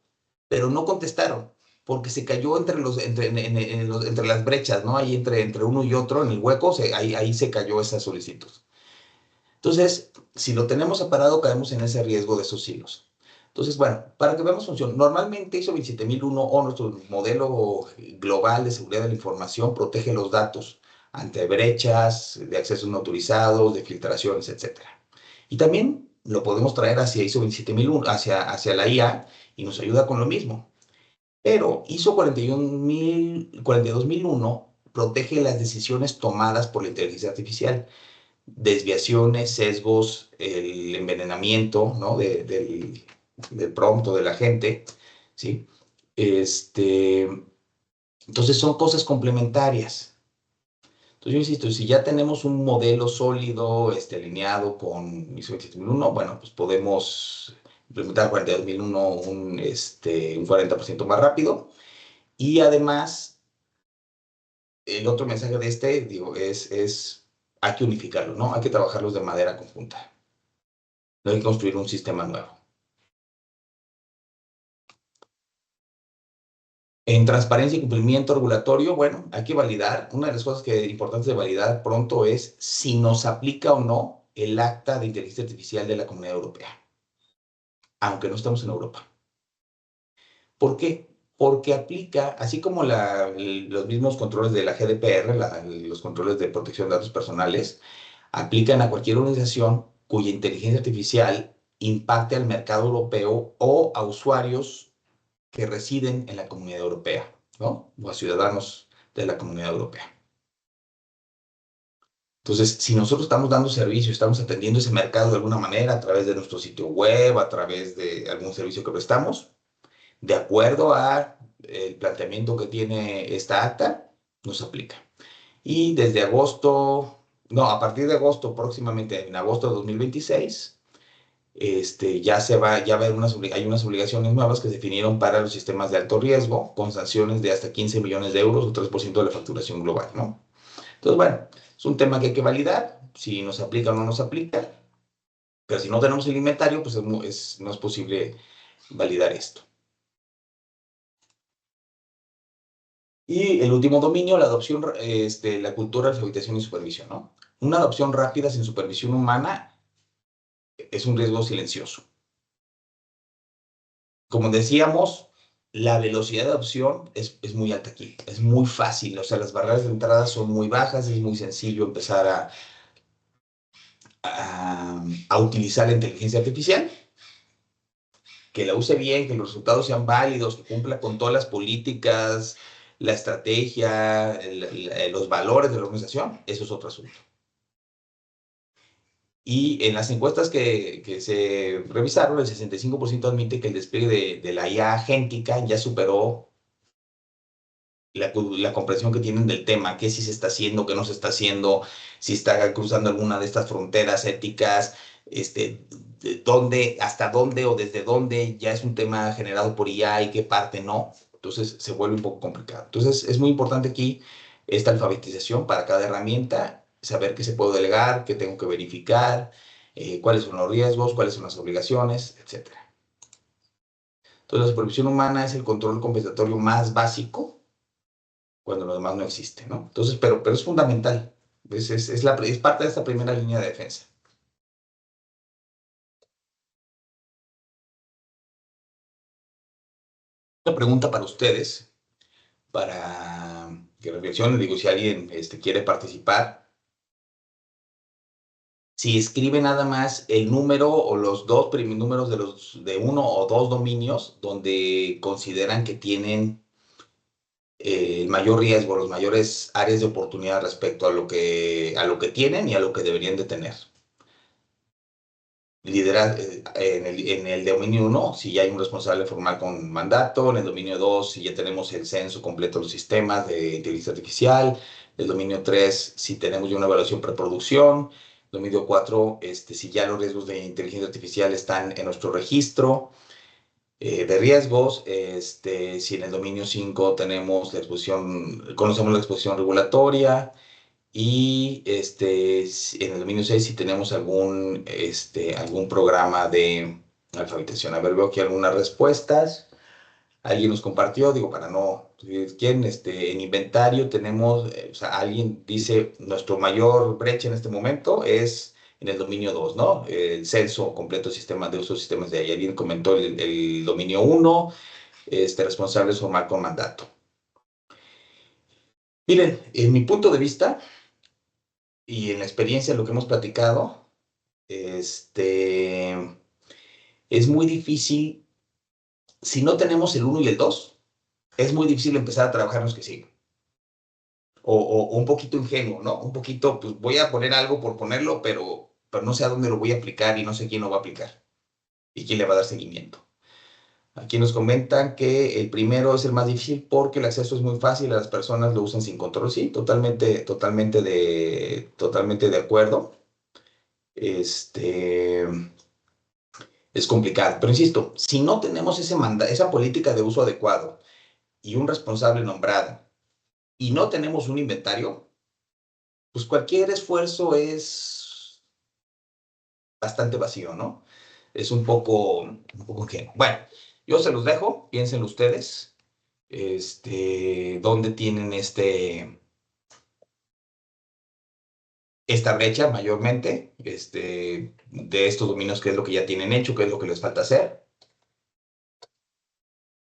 Speaker 1: pero no contestaron, porque se cayó entre las brechas, ¿no? Ahí entre uno y otro, en el hueco, ahí se cayó esa solicitud. Entonces, si lo tenemos separado, caemos en ese riesgo de esos hilos. Entonces, bueno, para que veamos función, normalmente ISO 27001 o nuestro modelo global de seguridad de la información protege los datos ante brechas de accesos no autorizados, de filtraciones, etcétera. Y también lo podemos traer hacia ISO 27001, hacia la IA, y nos ayuda con lo mismo. Pero ISO 42001 protege las decisiones tomadas por la inteligencia artificial, desviaciones, sesgos, el envenenamiento, ¿no? Del prompt o de la gente, ¿sí? Este, entonces son cosas complementarias. Entonces yo insisto, si ya tenemos un modelo sólido, alineado con ISO 27001, bueno, pues podemos implementar 42001 un 40% más rápido. Y además, el otro mensaje de digo, hay que unificarlo, ¿no? Hay que trabajarlos de manera conjunta. No hay que construir un sistema nuevo. En transparencia y cumplimiento regulatorio, bueno, hay que validar. Una de las cosas importantes de validar pronto es si nos aplica o no el acta de inteligencia artificial de la Comunidad Europea, aunque no estemos en Europa. ¿Por qué? porque aplica, así como los mismos controles de la GDPR, los controles de protección de datos personales, aplican a cualquier organización cuya inteligencia artificial impacte al mercado europeo o a usuarios que residen en la Comunidad Europea, ¿no? O a ciudadanos de la Comunidad Europea. Entonces, si nosotros estamos dando servicio, estamos atendiendo ese mercado de alguna manera a través de nuestro sitio web, a través de algún servicio que prestamos, de acuerdo a el planteamiento que tiene esta acta, nos aplica. Y desde agosto, no, a partir de agosto, próximamente en agosto de 2026, ya va a haber hay unas obligaciones nuevas que se definieron para los sistemas de alto riesgo, con sanciones de hasta 15 millones de euros o 3% de la facturación global, ¿no? Entonces, bueno, es un tema que hay que validar, si nos aplica o no nos aplica, pero si no tenemos el inventario, pues no es posible validar esto. Y el último dominio, la adopción, la cultura, alfabetización y supervisión, ¿no? Una adopción rápida sin supervisión humana es un riesgo silencioso. Como decíamos, la velocidad de adopción es muy alta aquí, es muy fácil, o sea, las barreras de entrada son muy bajas, es muy sencillo empezar a utilizar la inteligencia artificial, que la use bien, que los resultados sean válidos, que cumpla con todas las políticas, la estrategia, los valores de la organización, eso es otro asunto. Y en las encuestas que se revisaron, el 65% admite que el despliegue de la IA agéntica ya superó la comprensión que tienen del tema, qué sí se está haciendo, qué no se está haciendo, si está cruzando alguna de estas fronteras éticas, hasta dónde o desde dónde ya es un tema generado por IA y qué parte no. Entonces se vuelve un poco complicado. Entonces es muy importante aquí esta alfabetización para cada herramienta, saber qué se puede delegar, qué tengo que verificar, cuáles son los riesgos, cuáles son las obligaciones, etcétera. Entonces la supervisión humana es el control compensatorio más básico cuando lo demás no existe, ¿no? Entonces, pero es fundamental, es parte de esta primera línea de defensa. Una pregunta para ustedes, para que reflexionen, digo, si alguien quiere participar, si escribe nada más el número o los dos primeros números de uno o dos dominios donde consideran que tienen el mayor riesgo, los mayores áreas de oportunidad respecto a lo que tienen y a lo que deberían de tener. Liderar en el dominio 1, si ya hay un responsable formal con mandato; en el dominio 2, si ya tenemos el censo completo de los sistemas de inteligencia artificial; el dominio 3, si tenemos ya una evaluación preproducción; dominio 4, si ya los riesgos de inteligencia artificial están en nuestro registro de riesgos; si en el dominio 5 tenemos conocemos la exposición regulatoria; y en el dominio 6 si tenemos algún programa de alfabetización. A ver, veo aquí algunas respuestas. Alguien nos compartió, digo, para no decir quién, en inventario tenemos, o sea, alguien dice, nuestro mayor brecha en este momento es en el dominio 2, ¿no? El censo completo de sistemas de uso de sistemas de ahí. Alguien comentó el dominio 1, responsable formal con mandato. Miren, en mi punto de vista, y en la experiencia, lo que hemos platicado, es muy difícil, si no tenemos el uno y el 2, es muy difícil empezar a trabajar en los que siguen. O un poquito ingenuo, ¿no? Un poquito, pues voy a poner algo por ponerlo, pero no sé a dónde lo voy a aplicar y no sé quién lo va a aplicar y quién le va a dar seguimiento. Aquí nos comentan que el primero es el más difícil porque el acceso es muy fácil, las personas lo usan sin control. Sí, totalmente de acuerdo. Es complicado. Pero insisto, si no tenemos esa política de uso adecuado y un responsable nombrado y no tenemos un inventario, pues cualquier esfuerzo es bastante vacío, ¿no? Es un poco que, bueno, yo se los dejo, piénsenlo ustedes, dónde tienen esta brecha mayormente, de estos dominios, qué es lo que ya tienen hecho, qué es lo que les falta hacer.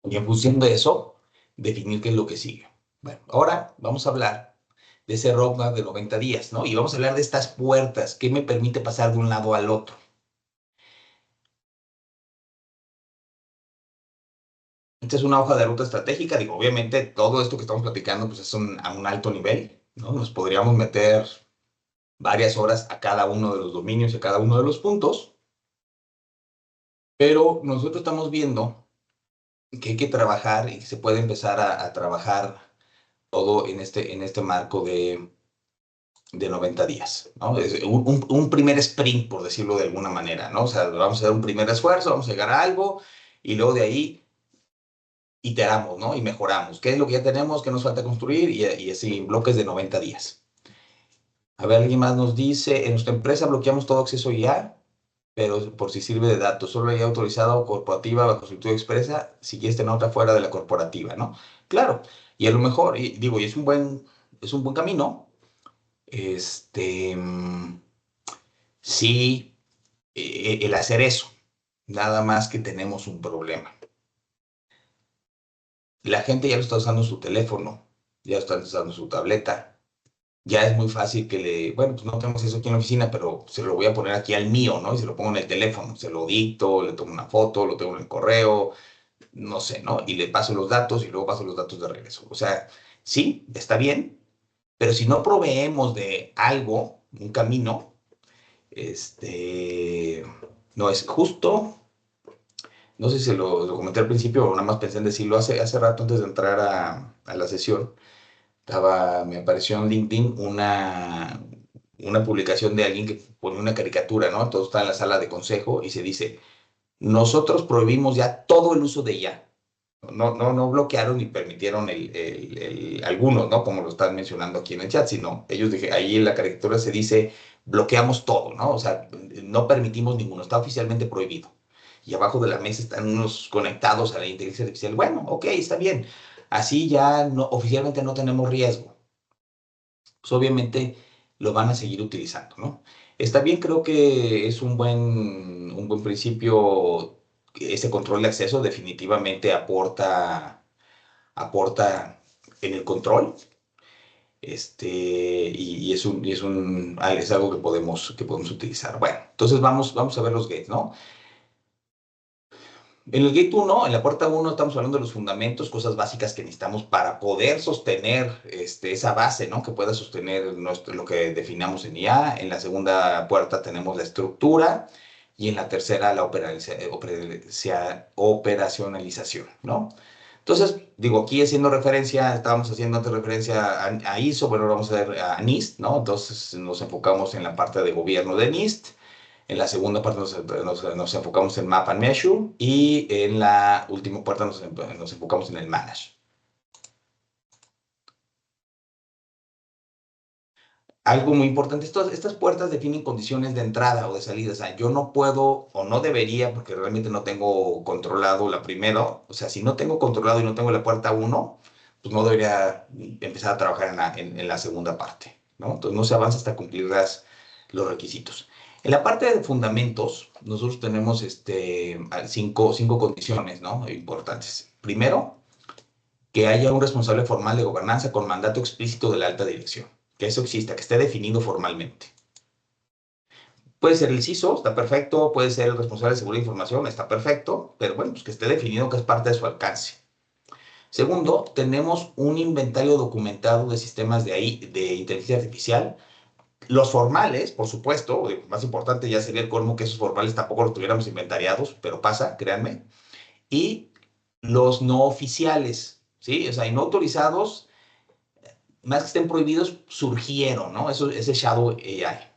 Speaker 1: Y en función de eso, definir qué es lo que sigue. Bueno, ahora vamos a hablar de ese roadmap de 90 días, ¿no? Y vamos a hablar de estas puertas, ¿qué me permite pasar de un lado al otro? Esta es una hoja de ruta estratégica, digo, obviamente todo esto que estamos platicando pues es a un alto nivel, ¿no? Nos podríamos meter varias horas a cada uno de los dominios y a cada uno de los puntos, pero nosotros estamos viendo que hay que trabajar y se puede empezar a trabajar todo en este marco de 90 días, ¿no? Es un primer sprint, por decirlo de alguna manera, ¿no? O sea, vamos a dar un primer esfuerzo, vamos a llegar a algo y luego de ahí iteramos, ¿no? Y mejoramos. ¿Qué es lo que ya tenemos? ¿Qué nos falta construir? Y así, en bloques de 90 días. A ver, alguien más nos dice, en nuestra empresa bloqueamos todo acceso IA, pero por si sirve de datos, solo IA autorizada o corporativa bajo solicitud expresa, si quieres tener otra fuera de la corporativa, ¿no? Claro, y a lo mejor, y digo, y es un buen camino, este, sí, el hacer eso, nada más que tenemos un problema. La gente ya lo está usando en su teléfono, ya lo está usando en su tableta, ya es muy fácil que bueno, pues no tenemos eso aquí en la oficina, pero se lo voy a poner aquí al mío, ¿no? Y se lo pongo en el teléfono, se lo dicto, le tomo una foto, lo tengo en el correo, no sé, ¿no? Y le paso los datos y luego paso los datos de regreso. O sea, sí, está bien, pero si no proveemos de algo, un camino, este, no es justo. No sé si lo comenté al principio o nada más pensé en decirlo hace rato antes de entrar a la sesión. Me apareció en LinkedIn una publicación de alguien que pone una caricatura, ¿no? Todo está en la sala de consejo y se dice, nosotros prohibimos ya todo el uso de IA. No bloquearon ni permitieron algunos, ¿no? Como lo están mencionando aquí en el chat, sino ellos dije, ahí en la caricatura se dice, bloqueamos todo, ¿no? O sea, no permitimos ninguno, está oficialmente prohibido. Y abajo de la mesa están unos conectados a la inteligencia artificial. Bueno, ok, está bien. Así ya no, oficialmente no tenemos riesgo. Pues obviamente lo van a seguir utilizando, ¿no? Está bien, creo que es un buen principio. Ese control de acceso definitivamente aporta en el control, es algo que podemos utilizar. Bueno, entonces vamos a ver los gates, ¿no? En el Gate uno, en la puerta uno, estamos hablando de los fundamentos, cosas básicas que necesitamos para poder sostener esa base, ¿no? Que pueda sostener lo que definamos en IA. En la segunda puerta tenemos la estructura y en la tercera la operacionalización, ¿no? Entonces, digo, aquí haciendo referencia, estábamos haciendo antes referencia a ISO, bueno, ahora vamos a ver a NIST, ¿no? Entonces nos enfocamos en la parte de gobierno de NIST. En la segunda parte nos enfocamos en Map and Measure y en la última parte nos enfocamos en el Manage. Algo muy importante, estas puertas definen condiciones de entrada o de salida. O sea, yo no puedo o no debería, porque realmente no tengo controlado la primera. O sea, si no tengo controlado y no tengo la puerta uno, pues no debería empezar a trabajar en la segunda parte, ¿no? Entonces no se avanza hasta cumplir los requisitos. En la parte de fundamentos, nosotros tenemos cinco condiciones, ¿no? Importantes. Primero, que haya un responsable formal de gobernanza con mandato explícito de la alta dirección, que eso exista, que esté definido formalmente. Puede ser el CISO, está perfecto, puede ser el responsable de seguridad de información, está perfecto, pero bueno, pues que esté definido que es parte de su alcance. Segundo, tenemos un inventario documentado de sistemas de inteligencia artificial. Los formales, por supuesto, más importante ya sería el colmo que esos formales tampoco los tuviéramos inventariados, pero pasa, créanme. Y los no oficiales, ¿sí? O sea, y no autorizados, más que estén prohibidos, surgieron, ¿no? Eso, ese Shadow AI.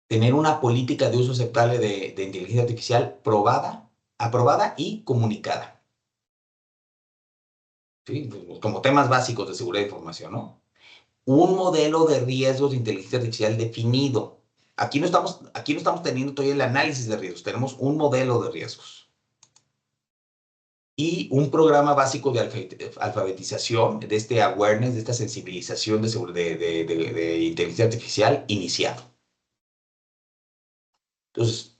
Speaker 1: Tener una política de uso aceptable de inteligencia artificial aprobada y comunicada. ¿Sí? Como temas básicos de seguridad de información, ¿no? Un modelo de riesgos de inteligencia artificial definido. Aquí no estamos teniendo todavía el análisis de riesgos, tenemos un modelo de riesgos. Y un programa básico de alfabetización, de este awareness, de esta sensibilización de inteligencia artificial iniciado. Entonces,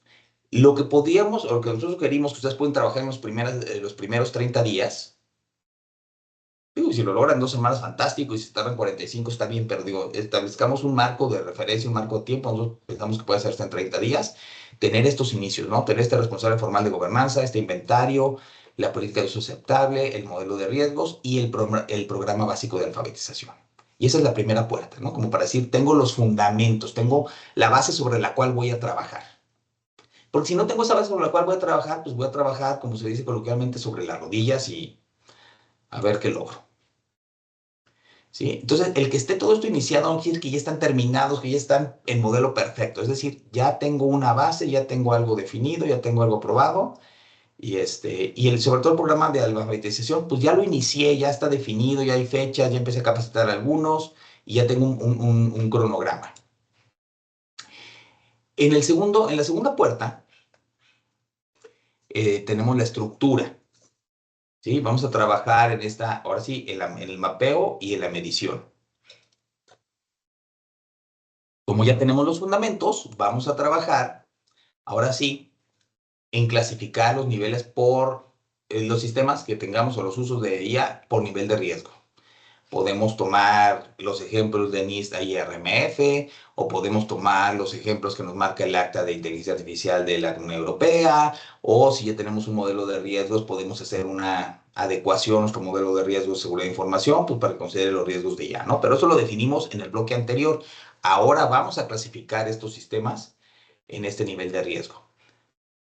Speaker 1: Lo que podíamos, o lo que nosotros sugerimos que ustedes pueden trabajar en los primeros 30 días, digo, si lo logran 2 semanas, fantástico, y si tardan 45, está bien, pero digo, establezcamos un marco de referencia, un marco de tiempo, nosotros pensamos que puede hacerse en 30 días, tener estos inicios, ¿no? Tener este responsable formal de gobernanza, este inventario, la política de uso aceptable, el modelo de riesgos y el programa básico de alfabetización. Y esa es la primera puerta, ¿no? Como para decir, tengo los fundamentos, tengo la base sobre la cual voy a trabajar. Porque si no tengo esa base sobre la cual voy a trabajar, pues voy a trabajar, como se dice coloquialmente, sobre las rodillas y a ver qué logro. ¿Sí? Entonces, el que esté todo esto iniciado no quiere decir que ya están terminados, que ya están en modelo perfecto. Es decir, ya tengo una base, ya tengo algo definido, ya tengo algo probado. Sobre todo el programa de alfabetización, pues ya lo inicié, ya está definido, ya hay fechas, ya empecé a capacitar a algunos y ya tengo un cronograma. En la segunda puerta, tenemos la estructura. ¿Sí? Vamos a trabajar en esta, ahora sí, en el mapeo y en la medición. Como ya tenemos los fundamentos, vamos a trabajar, ahora sí, en clasificar los niveles por los sistemas que tengamos o los usos de IA por nivel de riesgo. Podemos tomar los ejemplos de NIST IRMF o podemos tomar los ejemplos que nos marca el Acta de Inteligencia Artificial de la Unión Europea, o si ya tenemos un modelo de riesgos, podemos hacer una adecuación a nuestro modelo de riesgos de seguridad de información, pues para que considere los riesgos de IA, ¿no? Pero eso lo definimos en el bloque anterior. Ahora vamos a clasificar estos sistemas en este nivel de riesgo.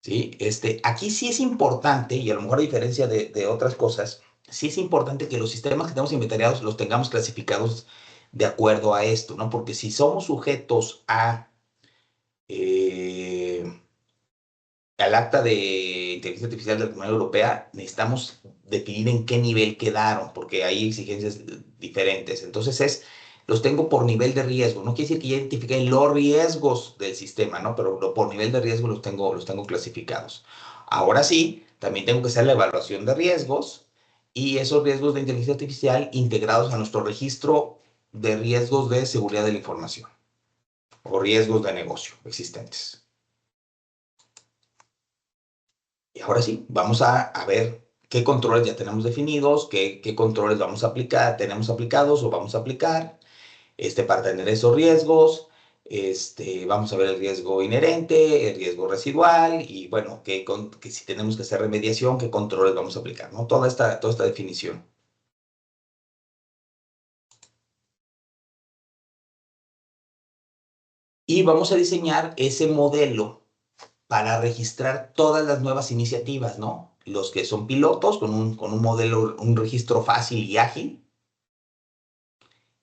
Speaker 1: ¿Sí? Aquí sí es importante, y a lo mejor a diferencia de otras cosas, sí es importante que los sistemas que tenemos inventariados los tengamos clasificados de acuerdo a esto, ¿no? Porque si somos sujetos eh, al acta de inteligencia artificial de la Unión Europea, necesitamos definir en qué nivel quedaron, porque hay exigencias diferentes. Entonces los tengo por nivel de riesgo. No quiere decir que ya identifiquen los riesgos del sistema, ¿no? Pero por nivel de riesgo los tengo clasificados. Ahora sí, también tengo que hacer la evaluación de riesgos y esos riesgos de inteligencia artificial integrados a nuestro registro de riesgos de seguridad de la información o riesgos de negocio existentes. Y ahora sí, vamos a ver qué controles ya tenemos definidos, qué controles vamos a aplicar, tenemos aplicados o vamos a aplicar, para tener esos riesgos. Vamos a ver el riesgo inherente, el riesgo residual y bueno, que si tenemos que hacer remediación, qué controles vamos a aplicar, ¿no? Toda esta definición. Y vamos a diseñar ese modelo para registrar todas las nuevas iniciativas, ¿no? Los que son pilotos con un modelo, un registro fácil y ágil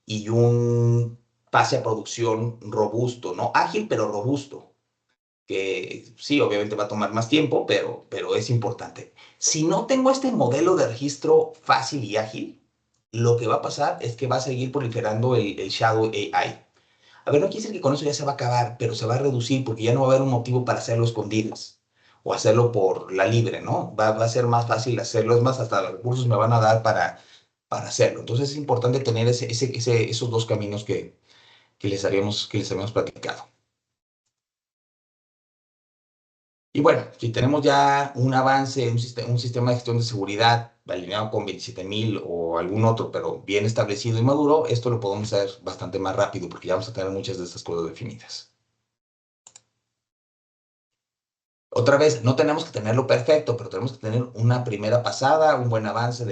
Speaker 1: y un pase a producción robusto, ¿no? Ágil pero robusto, que sí, obviamente va a tomar más tiempo, pero es importante. Si no tengo este modelo de registro fácil y ágil, lo que va a pasar es que va a seguir proliferando el Shadow AI. A ver, no quiere decir que con eso ya se va a acabar, pero se va a reducir porque ya no va a haber un motivo para hacerlo escondidas o hacerlo por la libre, ¿no? Va a ser más fácil hacerlo, es más, hasta los recursos me van a dar para hacerlo. Entonces es importante tener esos dos caminos que les habíamos platicado. Y bueno, si tenemos ya un avance, un sistema de gestión de seguridad alineado con 27000 o algún otro, pero bien establecido y maduro, esto lo podemos hacer bastante más rápido porque ya vamos a tener muchas de estas cosas definidas. Otra vez, no tenemos que tenerlo perfecto, pero tenemos que tener una primera pasada, un buen avance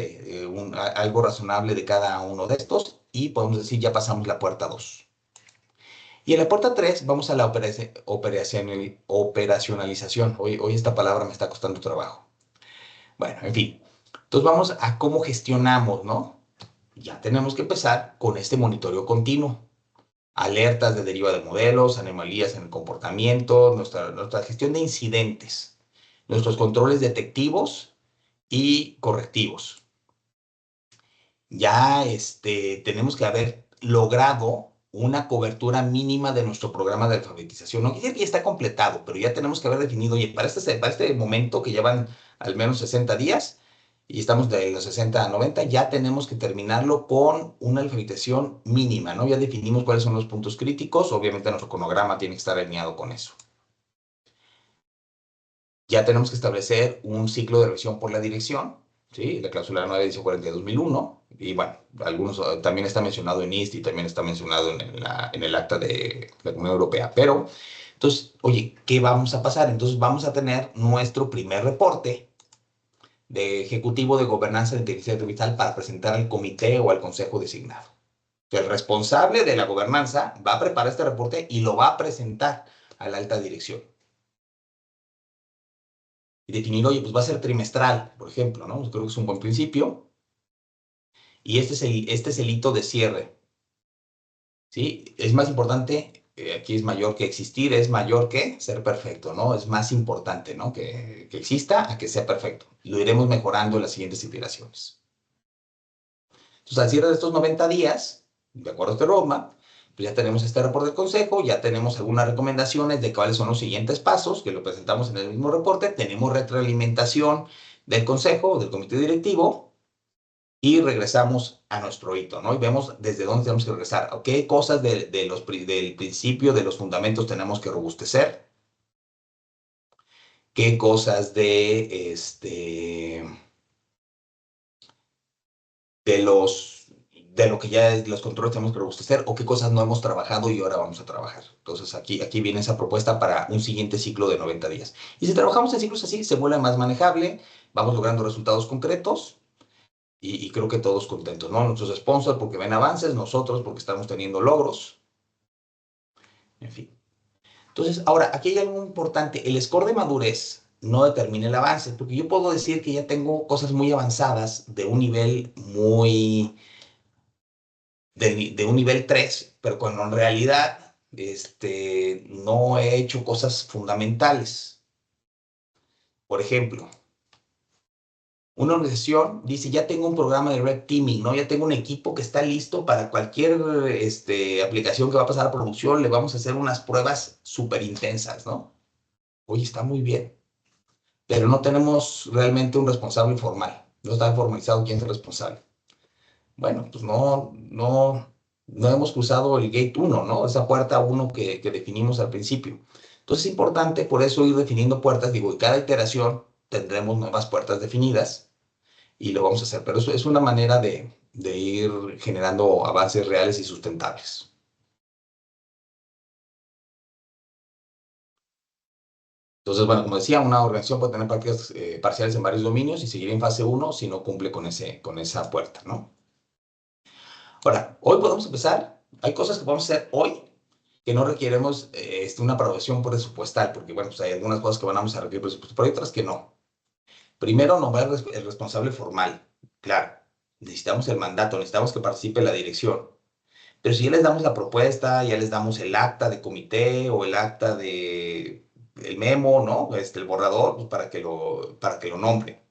Speaker 1: algo razonable de cada uno de estos y podemos decir ya pasamos la puerta 2. Y en la puerta 3 vamos a la operacionalización. Hoy esta palabra me está costando trabajo. Bueno, en fin. Entonces vamos a cómo gestionamos, ¿no? Ya tenemos que empezar con este monitoreo continuo. Alertas de deriva de modelos, anomalías en el comportamiento, nuestra gestión de incidentes, nuestros controles detectivos y correctivos. Ya tenemos que haber logrado una cobertura mínima de nuestro programa de alfabetización. No quiere decir que ya está completado, pero ya tenemos que haber definido, oye, para este momento que llevan al menos 60 días y estamos de los 60 a 90, ya tenemos que terminarlo con una alfabetización mínima, ¿no? Ya definimos cuáles son los puntos críticos, obviamente nuestro cronograma tiene que estar alineado con eso. Ya tenemos que establecer un ciclo de revisión por la dirección, ¿sí? La cláusula 9 dice 42.001, y bueno, algunos también está mencionado en IST y también está mencionado en el acta de la Unión Europea. Pero, entonces, oye, ¿qué vamos a pasar? Entonces vamos a tener nuestro primer reporte de ejecutivo de gobernanza de inteligencia artificial para presentar al comité o al consejo designado. El responsable de la gobernanza va a preparar este reporte y lo va a presentar a la alta dirección. Y definir, oye, pues va a ser trimestral, por ejemplo, ¿no? Yo creo que es un buen principio. Y este es el hito de cierre, ¿sí? Es más importante, aquí es mayor que existir, es mayor que ser perfecto, ¿no? Es más importante, ¿no? Que exista a que sea perfecto. Lo iremos mejorando en las siguientes iteraciones. Entonces, al cierre de estos 90 días, de acuerdo a este roadmap, pues ya tenemos este reporte del consejo, ya tenemos algunas recomendaciones de cuáles son los siguientes pasos, que lo presentamos en el mismo reporte, tenemos retroalimentación del consejo, del comité directivo, y regresamos a nuestro hito, ¿no? Y vemos desde dónde tenemos que regresar, qué cosas del principio, de los fundamentos tenemos que robustecer, qué cosas de de lo que ya los controles tenemos que robustecer o qué cosas no hemos trabajado y ahora vamos a trabajar. Entonces aquí viene esa propuesta para un siguiente ciclo de 90 días. Y si trabajamos en ciclos así, se vuelve más manejable, vamos logrando resultados concretos y creo que todos contentos, ¿no? Nuestros sponsors porque ven avances, nosotros porque estamos teniendo logros, en fin. Entonces, ahora, aquí hay algo importante. El score de madurez no determina el avance, porque yo puedo decir que ya tengo cosas muy avanzadas de un nivel de un nivel 3, pero cuando en realidad no he hecho cosas fundamentales. Por ejemplo, una organización dice, ya tengo un programa de red teaming, ¿no? Ya tengo un equipo que está listo para cualquier aplicación que va a pasar a producción, le vamos a hacer unas pruebas súper intensas, ¿no? Oye, está muy bien, pero no tenemos realmente un responsable formal. No está formalizado quién es el responsable. Bueno, pues no hemos cruzado el gate uno, ¿no? Esa puerta uno que definimos al principio. Entonces es importante por eso ir definiendo puertas, digo, y cada iteración tendremos nuevas puertas definidas y lo vamos a hacer, pero eso es una manera de ir generando avances reales y sustentables. Entonces, bueno, como decía, una organización puede tener prácticas parciales en varios dominios y seguir en fase uno si no cumple con esa puerta, ¿no? Ahora, hoy podemos empezar. Hay cosas que podemos hacer hoy que no requeremos una aprobación presupuestal, porque bueno, pues hay algunas cosas que vamos a requerir presupuesto, pero hay otras que no. Primero, nombrar el responsable formal. Claro, necesitamos el mandato, necesitamos que participe la dirección. Pero si ya les damos la propuesta, ya les damos el acta de comité o el acta de el memo, ¿no? El borrador, pues para que lo nombre.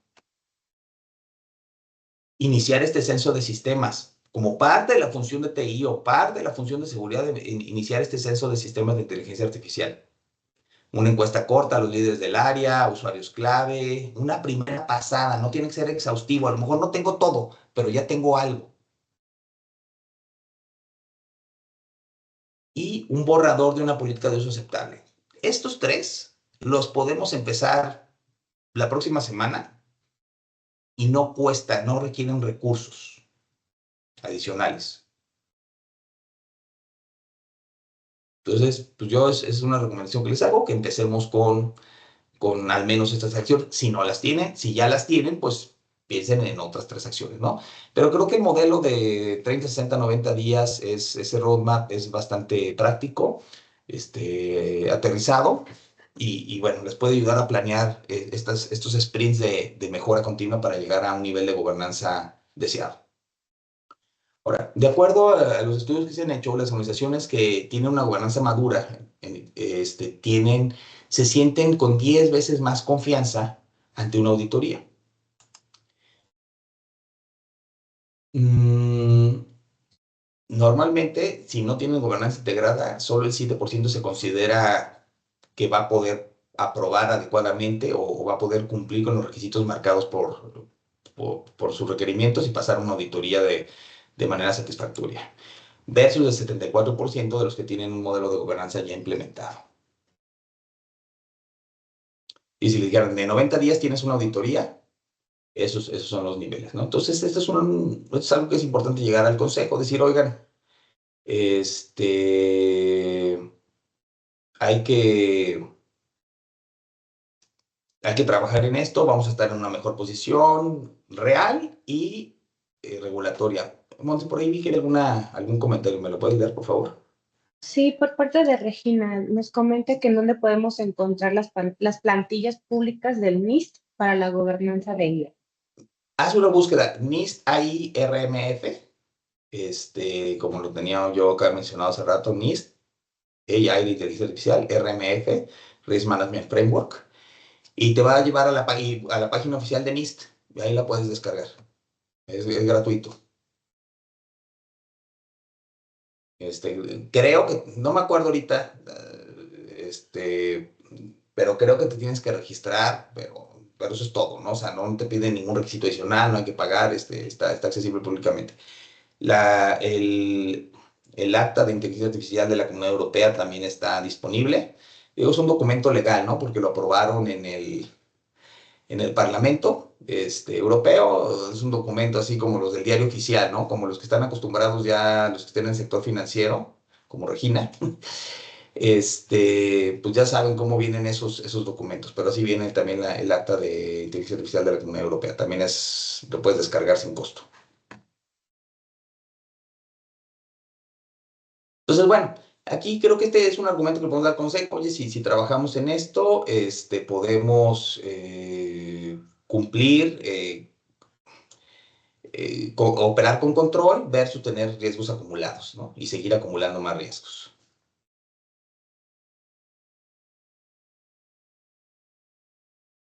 Speaker 1: Iniciar este censo de sistemas como parte de la función de TI o parte de la función de seguridad, iniciar este censo de sistemas de inteligencia artificial. Una encuesta corta a los líderes del área, usuarios clave, una primera pasada, no tiene que ser exhaustivo, a lo mejor no tengo todo, pero ya tengo algo. Y un borrador de una política de uso aceptable. Estos tres los podemos empezar la próxima semana y no cuesta, no requieren recursos adicionales. Entonces, pues yo es una recomendación que les hago, que empecemos con al menos estas acciones. Si no las tienen, si ya las tienen, pues piensen en otras tres acciones, ¿no? Pero creo que el modelo de 30, 60, 90 días, ese roadmap es bastante práctico, aterrizado, y bueno, les puede ayudar a planear estos sprints de mejora continua para llegar a un nivel de gobernanza deseado. Ahora, de acuerdo a los estudios que se han hecho, las organizaciones que tienen una gobernanza madura se sienten con 10 veces más confianza ante una auditoría. Mm, Normalmente, si no tienen gobernanza integrada, solo el 7% se considera que va a poder aprobar adecuadamente o va a poder cumplir con los requisitos marcados por sus requerimientos y pasar una auditoría de manera satisfactoria, versus el 74% de los que tienen un modelo de gobernanza ya implementado. Y si le dijeran, de 90 días tienes una auditoría, esos son los niveles, ¿no? Entonces, esto es algo que es importante llegar al consejo, decir, oigan, este, hay que, hay que trabajar en esto, vamos a estar en una mejor posición real y regulatoria. Monte, por ahí vi que hay algún comentario, ¿me lo puedes dar, por favor?
Speaker 2: Sí, por parte de Regina, nos comenta que en dónde podemos encontrar las plantillas públicas del MIST para la gobernanza de IA.
Speaker 1: Haz una búsqueda, NIST AI RMF, como lo tenía yo acá mencionado hace rato, NIST, AI de inteligencia artificial, RMF, Risk Management Framework, y te va a llevar a a la página oficial de NIST, y ahí la puedes descargar, es gratuito. Creo que, no me acuerdo ahorita, pero creo que te tienes que registrar, pero eso es todo, ¿no? O sea, no te piden ningún requisito adicional, no hay que pagar, está accesible públicamente. La, el, el acta de inteligencia artificial de la Comunidad Europea también está disponible. Digo, es un documento legal, ¿no? Porque lo aprobaron en el Parlamento europeo. Es un documento así como los del diario oficial, ¿no? Como los que están acostumbrados ya, los que estén en el sector financiero, como Regina, pues ya saben cómo vienen esos documentos. Pero así viene también el acta de inteligencia artificial de la Comunidad Europea. También lo puedes descargar sin costo. Entonces, bueno, aquí creo que este es un argumento que podemos dar consejo. Oye, si trabajamos en esto, podemos cumplir, operar con control versus tener riesgos acumulados, ¿no? Y seguir acumulando más riesgos.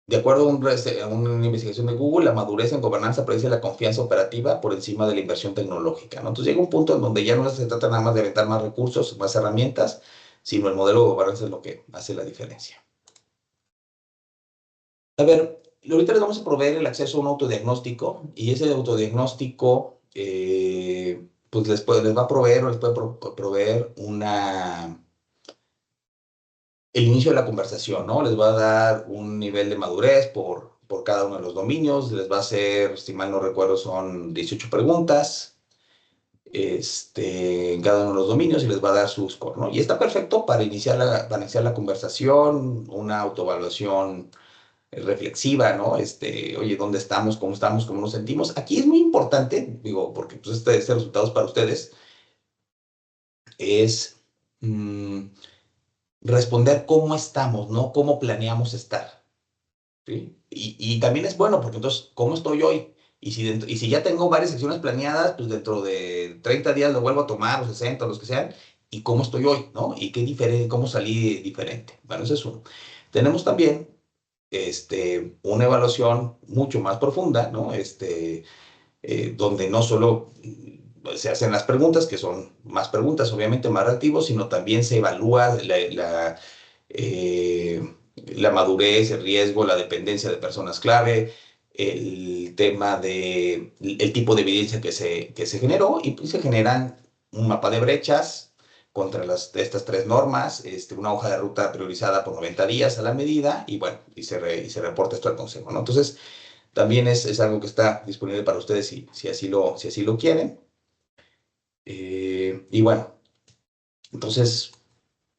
Speaker 1: De acuerdo a una investigación de Google, la madurez en gobernanza predice la confianza operativa por encima de la inversión tecnológica, ¿no? Entonces llega un punto en donde ya no se trata nada más de aventar más recursos, más herramientas, sino el modelo de gobernanza es lo que hace la diferencia. A ver, ahorita les vamos a proveer el acceso a un autodiagnóstico y ese autodiagnóstico pues les va a proveer o les puede proveer el inicio de la conversación, ¿no? Les va a dar un nivel de madurez por cada uno de los dominios, les va a hacer, si mal no recuerdo, son 18 preguntas en cada uno de los dominios y les va a dar su score, ¿no? Y está perfecto para iniciar la conversación, una autoevaluación reflexiva, ¿no? Oye, ¿dónde estamos, cómo nos sentimos? Aquí es muy importante, digo, porque pues este resultado es para ustedes, es mm, responder cómo estamos, ¿no? Cómo planeamos estar, ¿sí? Y también es bueno, porque entonces, ¿cómo estoy hoy? Y si ya tengo varias secciones planeadas, pues dentro de 30 días lo vuelvo a tomar, o 60, los que sean, y cómo estoy hoy, ¿no? Y qué diferente, cómo salí diferente. Bueno, eso es uno. Tenemos también una evaluación mucho más profunda, ¿no? Donde no solo se hacen las preguntas, que son más preguntas, obviamente más reactivos, sino también se evalúa la madurez, el riesgo, la dependencia de personas clave, el tema de el tipo de evidencia que se generó y pues, se generan un mapa de brechas contra estas tres normas, una hoja de ruta priorizada por 90 días a la medida y bueno, y se reporta esto al consejo, ¿no? Entonces, también es algo que está disponible para ustedes si así lo quieren. Y bueno, entonces,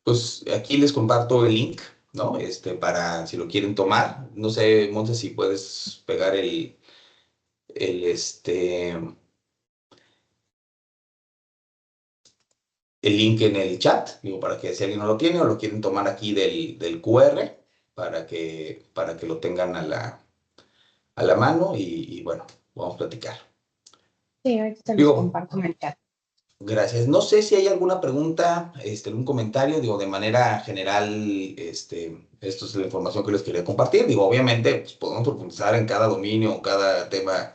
Speaker 1: pues aquí les comparto el link, ¿no? Para si lo quieren tomar. No sé, Monse, si puedes pegar el, este, el link en el chat, digo, para que si alguien no lo tiene o lo quieren tomar aquí del QR, para que lo tengan a la mano y bueno, vamos a platicar.
Speaker 2: Sí, ahorita te los
Speaker 1: Digo,
Speaker 2: comparto en el chat.
Speaker 1: gracias. No sé si hay alguna pregunta, algún comentario, digo, de manera general, esto es la información que les quería compartir. Digo, obviamente, pues, podemos profundizar en cada dominio o cada tema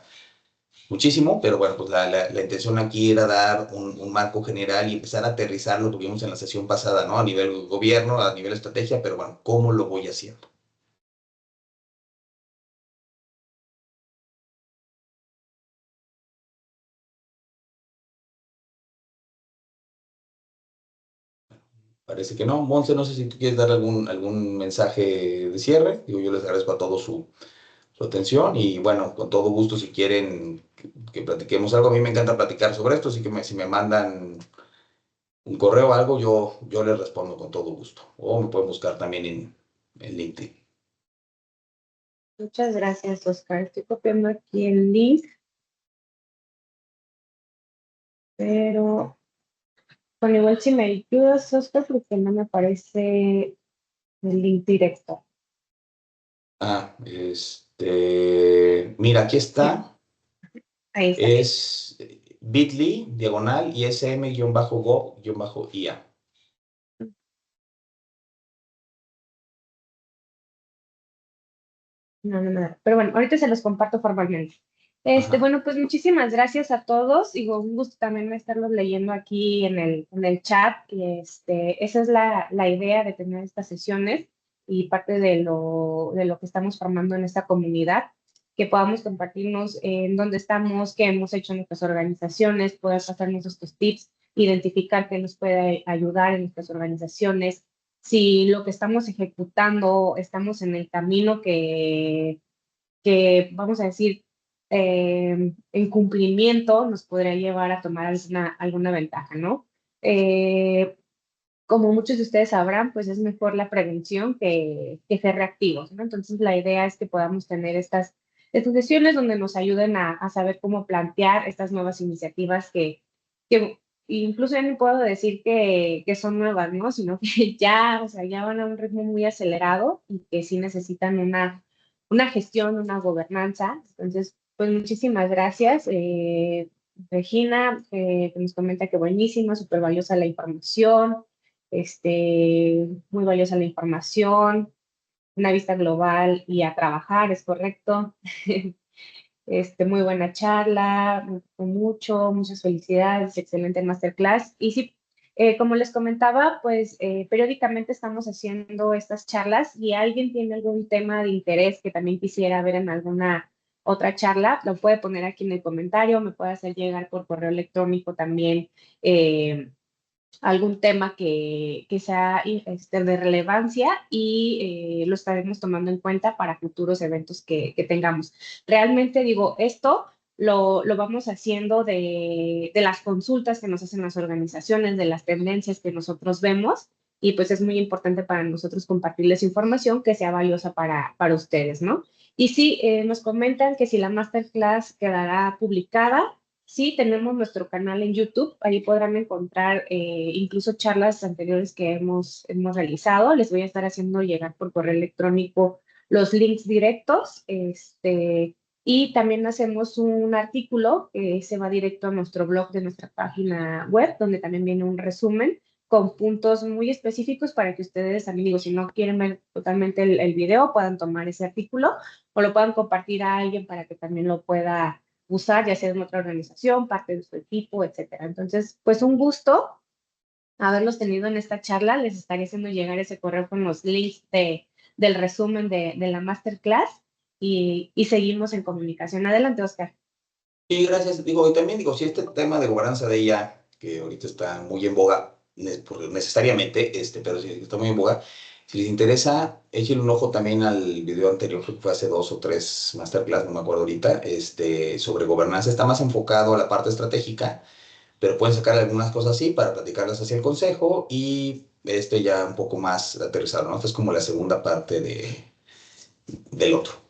Speaker 1: muchísimo, pero bueno, pues la intención aquí era dar un marco general y empezar a aterrizar lo que vimos en la sesión pasada, ¿no? A nivel gobierno, a nivel estrategia, pero bueno, ¿cómo lo voy haciendo? Parece que no. Monse, no sé si tú quieres dar algún mensaje de cierre. Digo, yo les agradezco a todos su atención y bueno, con todo gusto si quieren que platiquemos algo. A mí me encanta platicar sobre esto, así que si me mandan un correo o algo, yo les respondo con todo gusto. O me pueden buscar también en LinkedIn.
Speaker 2: Muchas gracias, Oscar. Estoy copiando aquí el link, pero bueno, igual si me ayudas, Oscar, porque no me aparece el link directo.
Speaker 1: Mira, aquí
Speaker 2: Sí,
Speaker 1: está.
Speaker 2: ahí está.
Speaker 1: Es bit.ly, diagonal, ism-go-ia.
Speaker 2: No, no, nada. Pero bueno, ahorita se los comparto formalmente.
Speaker 1: Ajá.
Speaker 2: Bueno, pues muchísimas gracias a todos. Digo, un gusto también estarlos leyendo aquí en el chat. Esa es la idea de tener estas sesiones y parte de lo que estamos formando en esta comunidad, que podamos compartirnos en dónde estamos, qué hemos hecho en nuestras organizaciones, poder pasarnos estos tips, identificar qué nos puede ayudar en nuestras organizaciones, si lo que estamos ejecutando estamos en el camino que vamos a decir, en cumplimiento nos podría llevar a tomar alguna ventaja, ¿no? Eh, Como muchos de ustedes sabrán, pues es mejor la prevención que ser reactivos, ¿no? Entonces la idea es que podamos tener estas sesiones donde nos ayuden a saber cómo plantear estas nuevas iniciativas que incluso ya no puedo decir que son nuevas, ¿no? Sino que ya, o sea, ya van a un ritmo muy acelerado y que sí necesitan una gestión, una gobernanza. Entonces, pues muchísimas gracias. Regina, que nos comenta que buenísima, súper valiosa la información, muy valiosa la información, una vista global y a trabajar, es correcto. Muy buena charla, me gustó mucho, muchas felicidades, excelente masterclass. Y sí, como les comentaba, pues periódicamente estamos haciendo estas charlas y alguien tiene algún tema de interés que también quisiera ver en alguna otra charla, lo puede poner aquí en el comentario, me puede hacer llegar por correo electrónico también. Algún tema que sea de relevancia y lo estaremos tomando en cuenta para futuros eventos que tengamos. Realmente digo, esto lo vamos haciendo de las consultas que nos hacen las organizaciones, de las tendencias que nosotros vemos y pues es muy importante para nosotros compartirles información que sea valiosa para ustedes, ¿no? Y sí, nos comentan que si la masterclass quedará publicada. Sí, tenemos nuestro canal en YouTube, ahí podrán encontrar incluso charlas anteriores que hemos realizado. Les voy a estar haciendo llegar por correo electrónico los links directos. Y también hacemos un artículo que se va directo a nuestro blog de nuestra página web, donde también viene un resumen con puntos muy específicos para que ustedes, amigos, si no quieren ver totalmente el video, puedan tomar ese artículo o lo puedan compartir a alguien para que también lo pueda usar, ya sea en otra organización, parte de su equipo, etcétera. Entonces, pues un gusto haberlos tenido en esta charla. Les estaré haciendo llegar ese correo con los links del resumen de la masterclass y seguimos en comunicación. Adelante, Oscar.
Speaker 1: Y gracias. Digo, y también digo, si este tema de gobernanza de IA, que ahorita está muy en boga, necesariamente, pero si está muy en boga, si les interesa, échenle un ojo también al video anterior, creo que fue hace 2 o 3 masterclass, no me acuerdo ahorita, sobre gobernanza. Está más enfocado a la parte estratégica, pero pueden sacar algunas cosas así para platicarlas hacia el consejo y ya un poco más aterrizado, ¿no? Esta es como la segunda parte del otro.